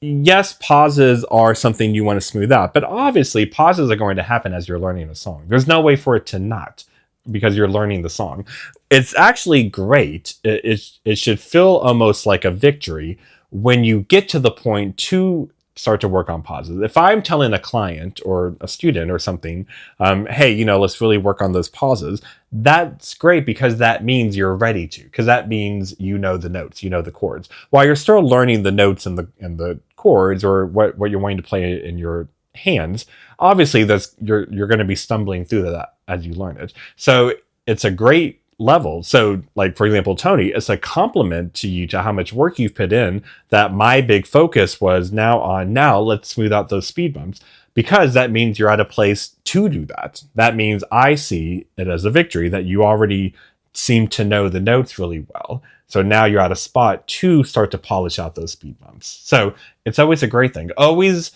yes, pauses are something you want to smooth out, but obviously pauses are going to happen as you're learning a song. There's no way for it to not, because you're learning the song. It's actually great. It should feel almost like a victory when you get to the point to start to work on pauses. If I'm telling a client or a student or something, hey, let's really work on those pauses, that's great because that means you're ready to, because that means you know the notes, you know the chords. While you're still learning the notes and the chords or what you're wanting to play in your hands, obviously you're going to be stumbling through that as you learn it. So it's a great level. So like, for example, Tony, it's a compliment to you to how much work you've put in, that my big focus was now let's smooth out those speed bumps, because that means you're at a place to do that. That means I see it as a victory that you already seem to know the notes really well. So now you're at a spot to start to polish out those speed bumps. So it's always a great thing. Always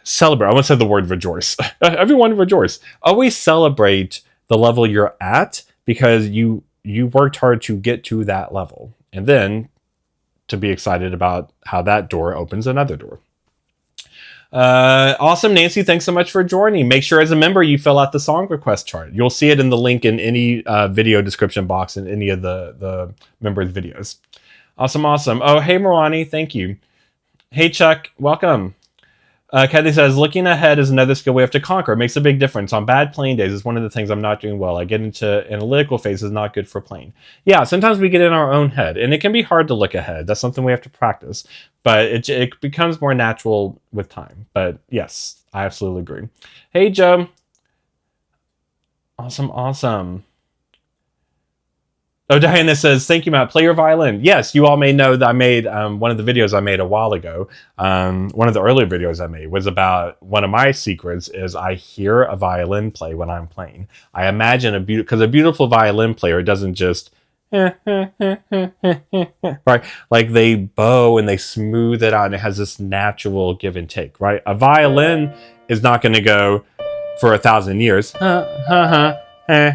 celebrate. I want to say the word rejoice. Everyone rejoice. Always celebrate the level you're at, because you worked hard to get to that level. And then to be excited about how that door opens another door. Awesome, Nancy. Thanks so much for joining. Make sure as a member you fill out the song request chart. You'll see it in the link in any video description box in any of the members' videos. Awesome. Oh, hey, Marani. Thank you. Hey, Chuck. Welcome. Kathy says, looking ahead is another skill we have to conquer. It makes a big difference. On bad playing days, it's one of the things I'm not doing well. I get into analytical phases, not good for playing. Yeah, sometimes we get in our own head, and it can be hard to look ahead. That's something we have to practice, but it becomes more natural with time. But yes, I absolutely agree. Hey, Joe. Awesome. Oh, Diana says, thank you, Matt. Play your violin. Yes, you all may know that I made one of the videos I made a while ago. One of the earlier videos I made was about one of my secrets is I hear a violin play when I'm playing. I imagine because a beautiful violin player doesn't just right, like they bow and they smooth it out and it has this natural give and take, right? A violin is not going to go for 1,000 years. Right?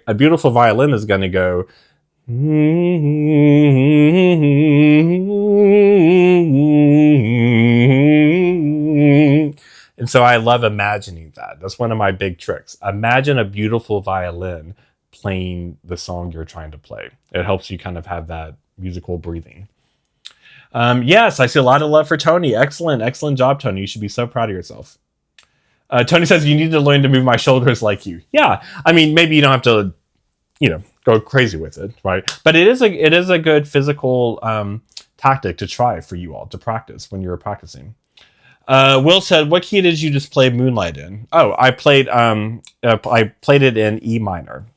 A beautiful violin is going to go. And so I love imagining that. That's one of my big tricks. Imagine a beautiful violin playing the song you're trying to play. It helps you kind of have that musical breathing. Yes, I see a lot of love for Tony. Excellent job, Tony. You should be so proud of yourself. Tony says, you need to learn to move my shoulders like you. Yeah, I mean, maybe you don't have to, go crazy with it, right? But it is a good physical tactic to try for you all to practice when you're practicing. Will said, what key did you just play Moonlight in? Oh, I played it in E minor.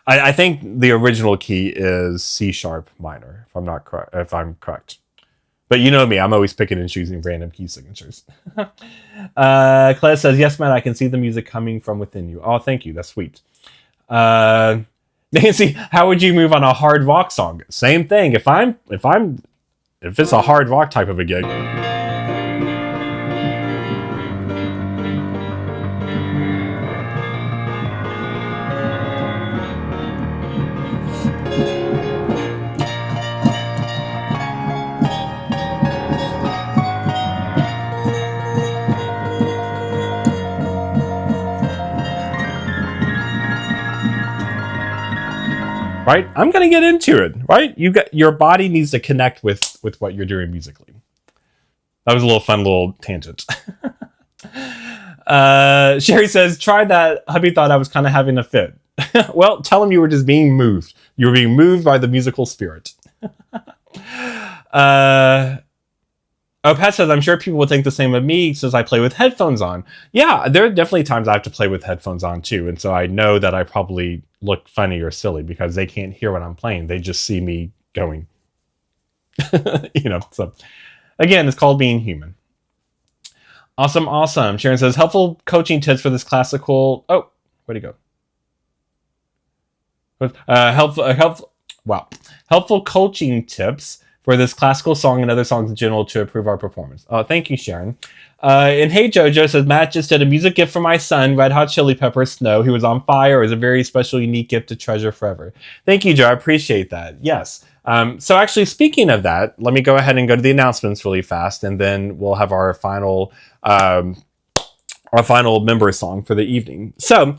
I think the original key is C sharp minor, if I'm correct. But you know me, I'm always picking and choosing random key signatures. Claire says, yes, Matt, I can see the music coming from within you. Oh, thank you. That's sweet. Nancy, how would you move on a hard rock song? Same thing. If it's a hard rock type of a gig. right? I'm going to get into it, right? Your body needs to connect with what you're doing musically. That was a little fun little tangent. Sherry says, try that. Hubby thought I was kind of having a fit. Well, tell him you were just being moved. You were being moved by the musical spirit. Pat says, I'm sure people would think the same of me since I play with headphones on. Yeah, there are definitely times I have to play with headphones on too. And so I know that I probably look funny or silly because they can't hear what I'm playing. They just see me going. So again, it's called being human. Awesome. Sharon says, helpful coaching tips for this classical. Oh, where'd he go? Helpful coaching tips for this classical song and other songs in general to improve our performance. Oh, thank you, Sharon. And hey, Jojo says, Matt just did a music gift for my son, Red Hot Chili Peppers Snow. He was on fire. It was a very special, unique gift to treasure forever. Thank you, Joe. I appreciate that. Yes. So actually, speaking of that, let me go ahead and go to the announcements really fast, and then we'll have our final member song for the evening. So,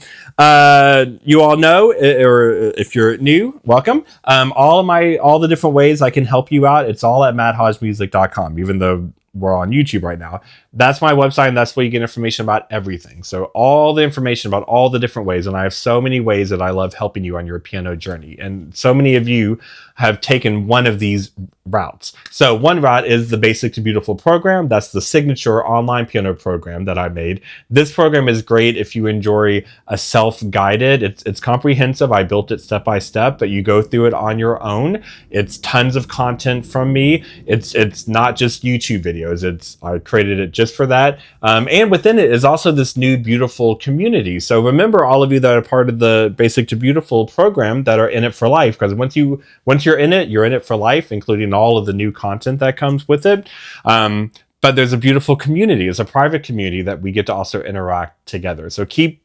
you all know, or if you're new, welcome. All the different ways I can help you out, it's all at matthodgemusic.com, even though we're on YouTube right now. That's my website, and that's where you get information about everything. So all the information about all the different ways, and I have so many ways that I love helping you on your piano journey. And so many of you have taken one of these routes. So one route is the Basic to Beautiful program. That's the signature online piano program that I made. This program is great if you enjoy a self-guided. It's comprehensive. I built it step by step, but you go through it on your own. It's tons of content from me. It's not just YouTube videos. I created it just for that. And within it is also this new beautiful community. So remember, all of you that are part of the Basic to Beautiful program that are in it for life, because once you're in it for life, including all of the new content that comes with it. But there's a beautiful community. It's a private community that we get to also interact together. So keep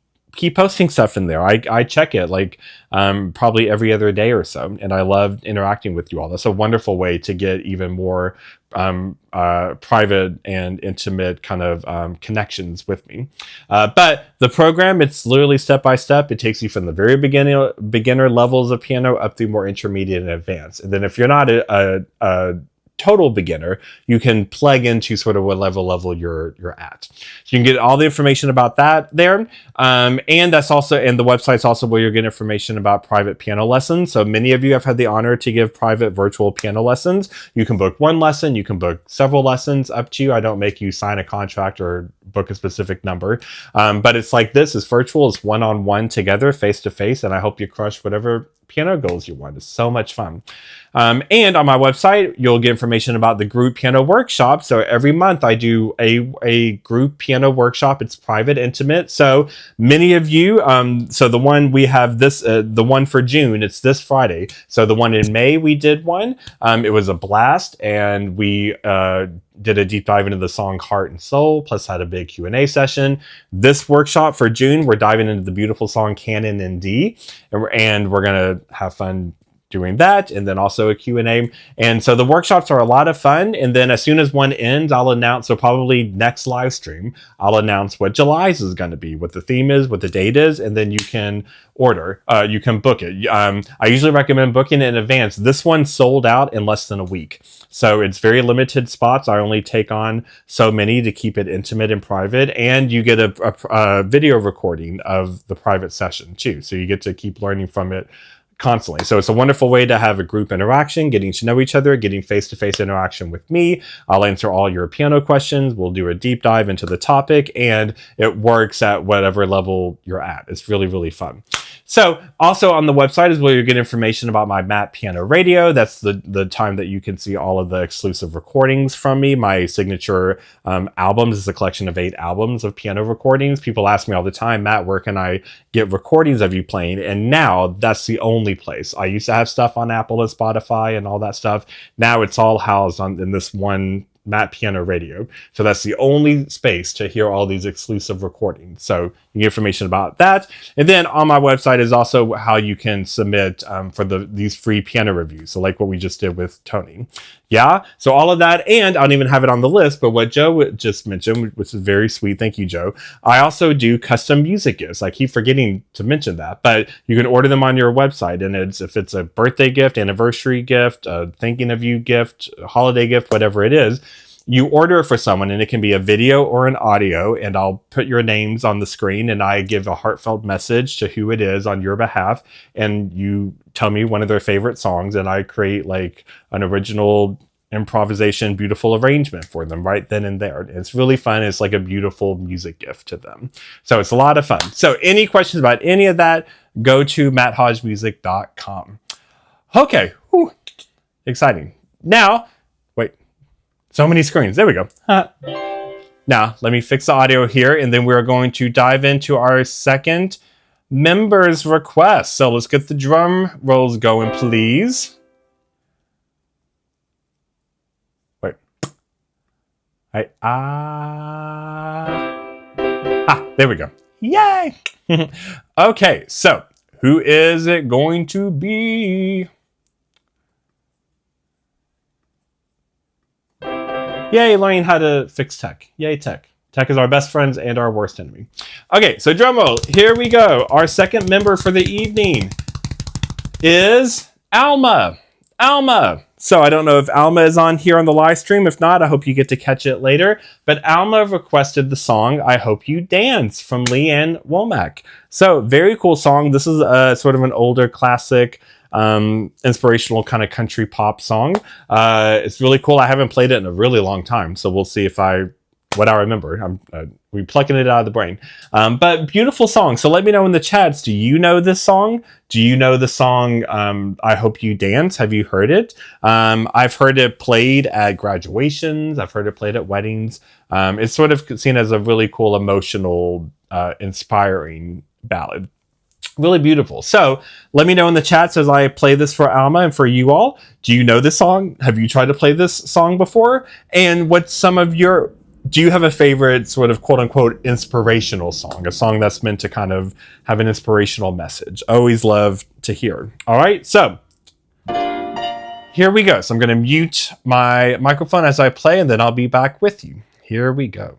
posting stuff in there. I check it like probably every other day or so, and I love interacting with you all. That's a wonderful way to get even more private and intimate kind of connections with me. But the program, it's literally step by step. It takes you from the very beginner levels of piano up through more intermediate and advanced. And then if you're not a total beginner, you can plug into sort of what level you're at. So you can get all the information about that there. And that's also, and the website's also where you'll get information about private piano lessons. So many of you have had the honor to give private virtual piano lessons. You can book one lesson, you can book several lessons, up to you. I don't make you sign a contract or book a specific number. But it's like this, it's virtual, it's one-on-one together, face-to-face, and I hope you crush whatever piano goals you want. It's so much fun. And on my website, you'll get information about the group piano workshop. So every month I do a group piano workshop. It's private, intimate. So many of you, so the one we have the one for June, it's this Friday. So the one in May, we did one. It was a blast, and we did a deep dive into the song Heart and Soul, plus had a big Q&A session. This workshop for June, we're diving into the beautiful song Canon in D, and we're going to have fun doing that, and then also a Q&A. And so the workshops are a lot of fun, and then as soon as one ends, I'll announce, so probably next live stream, I'll announce what July's is going to be, what the theme is, what the date is, and then you can order, you can book it. I usually recommend booking it in advance. This one sold out in less than a week. So it's very limited spots. I only take on so many to keep it intimate and private, and you get a video recording of the private session too. So you get to keep learning from it constantly. So it's a wonderful way to have a group interaction, getting to know each other, getting face-to-face interaction with me. I'll answer all your piano questions. We'll do a deep dive into the topic, and it works at whatever level you're at. It's really, really fun. So also on the website is where you get information about my Matt Piano Radio. That's the time that you can see all of the exclusive recordings from me. My signature albums is a collection of 8 albums of piano recordings. People ask me all the time, Matt, where can I get recordings of you playing? And now that's the only place. I used to have stuff on Apple and Spotify and all that stuff. Now it's all housed in this one Matt Piano Radio. So that's the only space to hear all these exclusive recordings. So You get information about that. And then on my website is also how you can submit for these free piano reviews. So like what we just did with Tony. Yeah, so all of that, and I don't even have it on the list, but what Joe just mentioned, which is very sweet, thank you, Joe. I also do custom music gifts. I keep forgetting to mention that, but you can order them on your website, and if it's a birthday gift, anniversary gift, a thinking of you gift, a holiday gift, whatever it is, you order it for someone, and it can be a video or an audio, and I'll put your names on the screen, and I give a heartfelt message to who it is on your behalf, and you tell me one of their favorite songs, and I create like an original improvisation, beautiful arrangement for them right then and there. It's really fun. It's like a beautiful music gift to them. So it's a lot of fun. So any questions about any of that, go to matthodgemusic.com. Okay. Whew. Exciting. Now, wait. So many screens. There we go. Now, let me fix the audio here, and then we're going to dive into our second members request. So let's get the drum rolls going, please. Wait. There we go. Yay! Okay, so who is it going to be? Yay, learning how to fix tech. Yay, tech. Tech is our best friends and our worst enemy. Okay, so drum roll. Here we go. Our second member for the evening is Alma. Alma. So I don't know if Alma is on here on the live stream. If not, I hope you get to catch it later. But Alma requested the song I Hope You Dance from Leanne Womack. So very cool song. This is sort of an older classic, inspirational kind of country pop song. It's really cool. I haven't played it in a really long time, so we'll see what I remember. I'm plucking it out of the brain. But beautiful song. So let me know in the chats. Do you know this song? Do you know the song I Hope You Dance? Have you heard it? I've heard it played at graduations. I've heard it played at weddings. It's sort of seen as a really cool, emotional, inspiring ballad. Really beautiful. So let me know in the chats as I play this for Alma and for you all. Do you know this song? Have you tried to play this song before? And what's some of your... Do you have a favorite sort of quote-unquote inspirational song? A song that's meant to kind of have an inspirational message. Always love to hear. All right, so here we go. So I'm going to mute my microphone as I play, and then I'll be back with you. Here we go.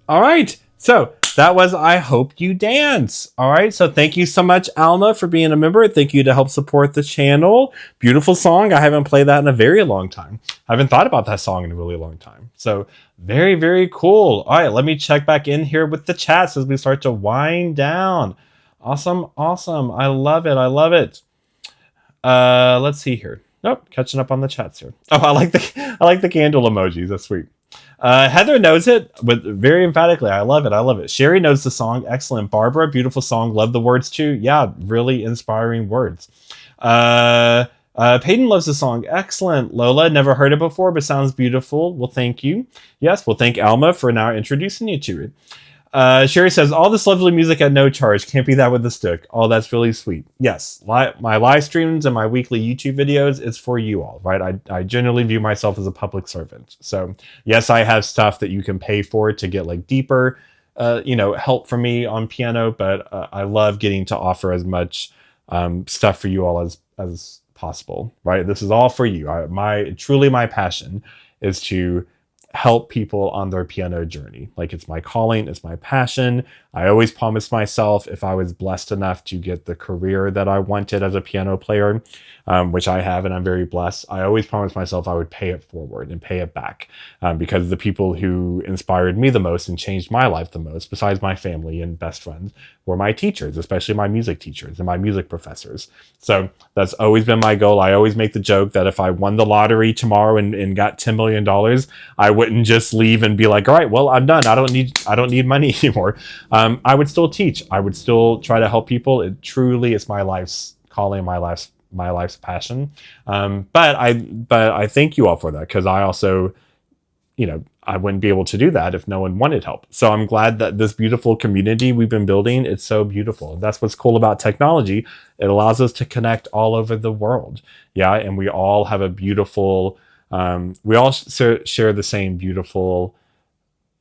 All right. So that was I Hope You Dance. All right. So thank you so much, Alma, for being a member. Thank you to help support the channel. Beautiful song. I haven't played that in a very long time. I haven't thought about that song in a really long time. So very, very cool. All right. Let me check back in here with the chats as we start to wind down. Awesome. Awesome. I love it. I love it. Let's see here. Nope. Catching up on the chats here. Oh, I like the candle emojis. That's sweet. Heather knows it, but very emphatically. I love it. I love it. Sherry knows the song. Excellent. Barbara, beautiful song. Love the words too. Yeah, really inspiring words. Peyton loves the song. Excellent. Lola, never heard it before, but sounds beautiful. Well, thank you. Yes, well, thank Alma for now introducing you to it. Sherry says, all this lovely music at no charge. Can't be that with a stick. Oh, that's really sweet. Yes, my live streams and my weekly YouTube videos is for you all, right? I generally view myself as a public servant. So yes, I have stuff that you can pay for to get like deeper, help from me on piano, but I love getting to offer as much stuff for you all as possible, right? This is all for you. Truly my passion is to help people on their piano journey. Like, it's my calling, it's my passion. I always promised myself if I was blessed enough to get the career that I wanted as a piano player, which I have, and I'm very blessed, I always promised myself I would pay it forward and pay it back, because the people who inspired me the most and changed my life the most, besides my family and best friends, were my teachers, especially my music teachers and my music professors. So that's always been my goal. I always make the joke that if I won the lottery tomorrow and got $10 million, I wouldn't just leave and be like, all right, well, I'm done. I don't need money anymore. I would still teach. I would still try to help people. It truly is my life's calling, my life's passion. But I thank you all for that, because I also, I wouldn't be able to do that if no one wanted help. So I'm glad that this beautiful community we've been building, it's so beautiful. That's what's cool about technology. It allows us to connect all over the world. Yeah. And we all have a beautiful, we all share the same beautiful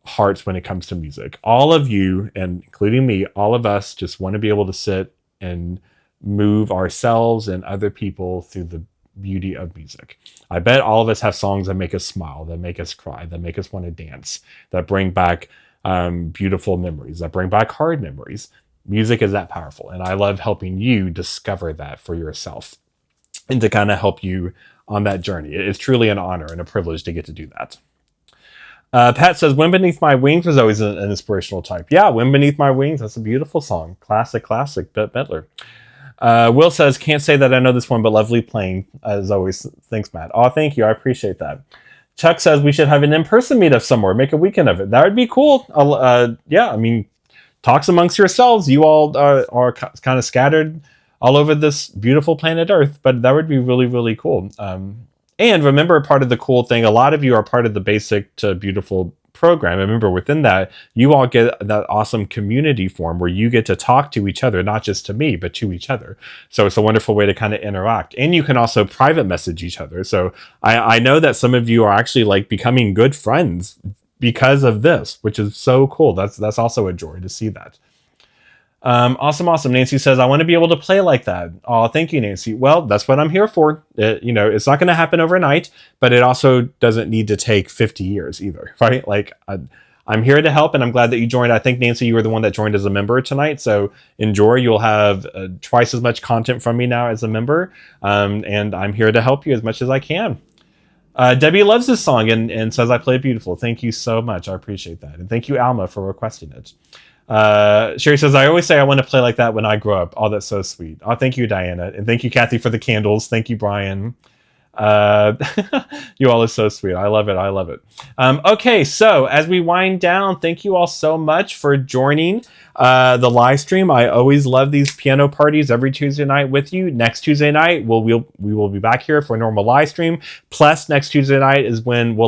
hearts when it comes to music. All of you, and including me, all of us just want to be able to sit and move ourselves and other people through the beauty of music. I bet all of us have songs that make us smile, that make us cry, that make us want to dance, that bring back beautiful memories, that bring back hard memories. Music is that powerful, and I love helping you discover that for yourself and to kind of help you on that journey. It's truly an honor and a privilege to get to do that. Pat says, Wind Beneath My Wings was always an inspirational type. Yeah, Wind Beneath My Wings, that's a beautiful song. Classic, Bette Midler. Will says, can't say that I know this one, but lovely playing, as always. Thanks, Matt. Oh, thank you. I appreciate that. Chuck says we should have an in-person meetup somewhere. Make a weekend of it. That would be cool. Yeah, I mean, talks amongst yourselves. You all are kind of scattered all over this beautiful planet Earth, but that would be really, really cool. And remember, part of the cool thing, a lot of you are part of the Basic to Beautiful program. Remember, within that, you all get that awesome community form where you get to talk to each other, not just to me, but to each other. So it's a wonderful way to kind of interact. And you can also private message each other. So I know that some of you are actually like becoming good friends because of this, which is so cool. That's also a joy to see that. Awesome. Nancy says, I want to be able to play like that. Oh, thank you, Nancy. Well, that's what I'm here for. It's not going to happen overnight, but it also doesn't need to take 50 years either, right? Like, I'm here to help, and I'm glad that you joined. I think, Nancy, you were the one that joined as a member tonight, so enjoy. You'll have twice as much content from me now as a member, and I'm here to help you as much as I can. Debbie loves this song and says I play it beautiful. Thank you so much. I appreciate that. And thank you, Alma, for requesting it. Sherry says, I always say I want to play like that when I grow up. Oh, that's so sweet. Oh, thank you, Diana. And thank you, Kathy, for the candles. Thank you, Brian. You all are so sweet. I love it. Okay, so as we wind down, thank you all so much for joining the live stream. I always love these piano parties every Tuesday night with you. Next Tuesday night, we will be back here for a normal live stream. Plus, next Tuesday night is when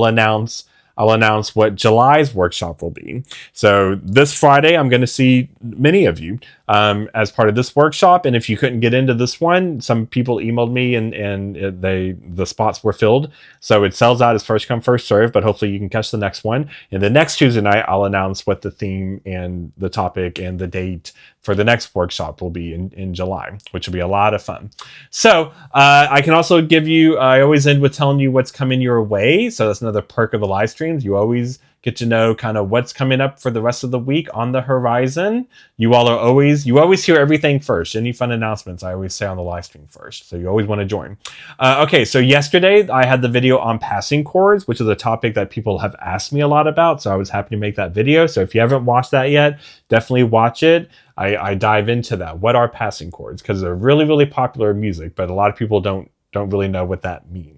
I'll announce what July's workshop will be. So this Friday, I'm going to see many of you as part of this workshop. And if you couldn't get into this one, some people emailed me and the spots were filled. So it sells out as first come, first serve, but hopefully you can catch the next one. And the next Tuesday night, I'll announce what the theme and the topic and the date for the next workshop will be in July, which will be a lot of fun. So I can also give you, I always end with telling you what's coming your way. So that's another perk of the live streams. You always get to know kind of what's coming up for the rest of the week on the horizon. You always hear everything first. Any fun announcements, I always say on the live stream first. So you always want to join. Okay, so yesterday I had the video on passing chords, which is a topic that people have asked me a lot about. So I was happy to make that video. So if you haven't watched that yet, definitely watch it. I dive into that. What are passing chords? Because they're really, really popular in music, but a lot of people don't really know what that means.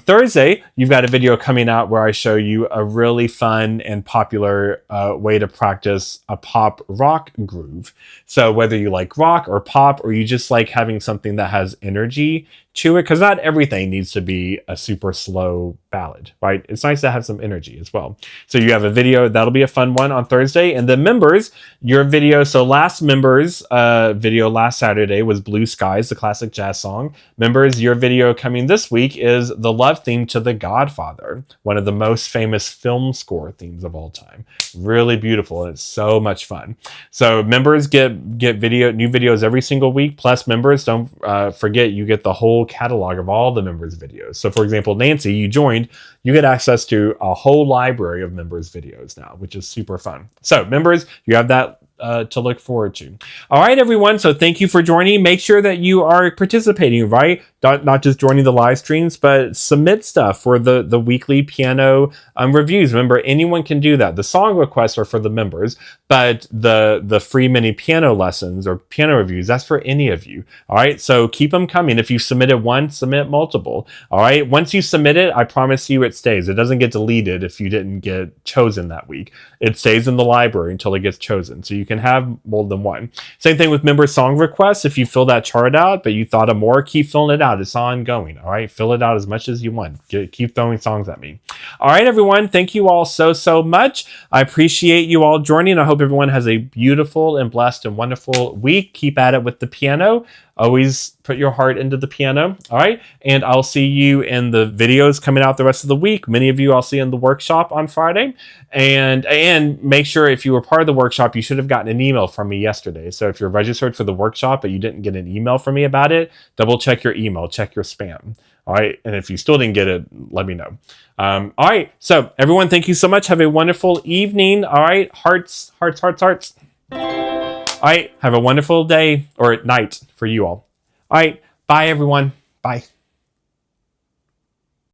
Thursday, you've got a video coming out where I show you a really fun and popular way to practice a pop rock groove. So whether you like rock or pop, or you just like having something that has energy to it, because not everything needs to be a super slow ballad, right? It's nice to have some energy as well. So you have a video, that'll be a fun one on Thursday. And then members, your video, so last members video last Saturday was Blue Skies, the classic jazz song. Members, your video coming this week is the love theme to The Godfather, one of the most famous film score themes of all time. Really beautiful, and it's so much fun. So members get new videos every single week, plus members, don't forget, you get the whole catalog of all the members' videos. So for example, Nancy, you joined, you get access to a whole library of members' videos now, which is super fun. So members, you have that to look forward to. All right, everyone. So thank you for joining. Make sure that you are participating, right? Not just joining the live streams, but submit stuff for the weekly piano reviews. Remember, anyone can do that. The song requests are for the members, but the free mini piano lessons or piano reviews, that's for any of you. All right. So keep them coming. If you submitted one, submit multiple. All right. Once you submit it, I promise you it stays. It doesn't get deleted if you didn't get chosen that week. It stays in the library until it gets chosen. So you can have more than one. Same thing with member song requests. If you fill that chart out, but you thought of more, keep filling it out. It's ongoing. All right. Fill it out as much as you want. Keep throwing songs at me. All right, everyone. Thank you all so much. I appreciate you all joining. I hope everyone has a beautiful and blessed and wonderful week. Keep at it with the piano. Always put your heart into the piano. All right. And I'll see you in the videos coming out the rest of the week. Many of you I'll see in the workshop on Friday. And make sure if you were part of the workshop, you should have gotten an email from me yesterday. So if you're registered for the workshop, but you didn't get an email from me about it, double check your email, check your spam. All right. And if you still didn't get it, let me know. All right. So everyone, thank you so much. Have a wonderful evening. All right. Hearts. All right. Have a wonderful day or night for you all. All right. Bye, everyone. Bye.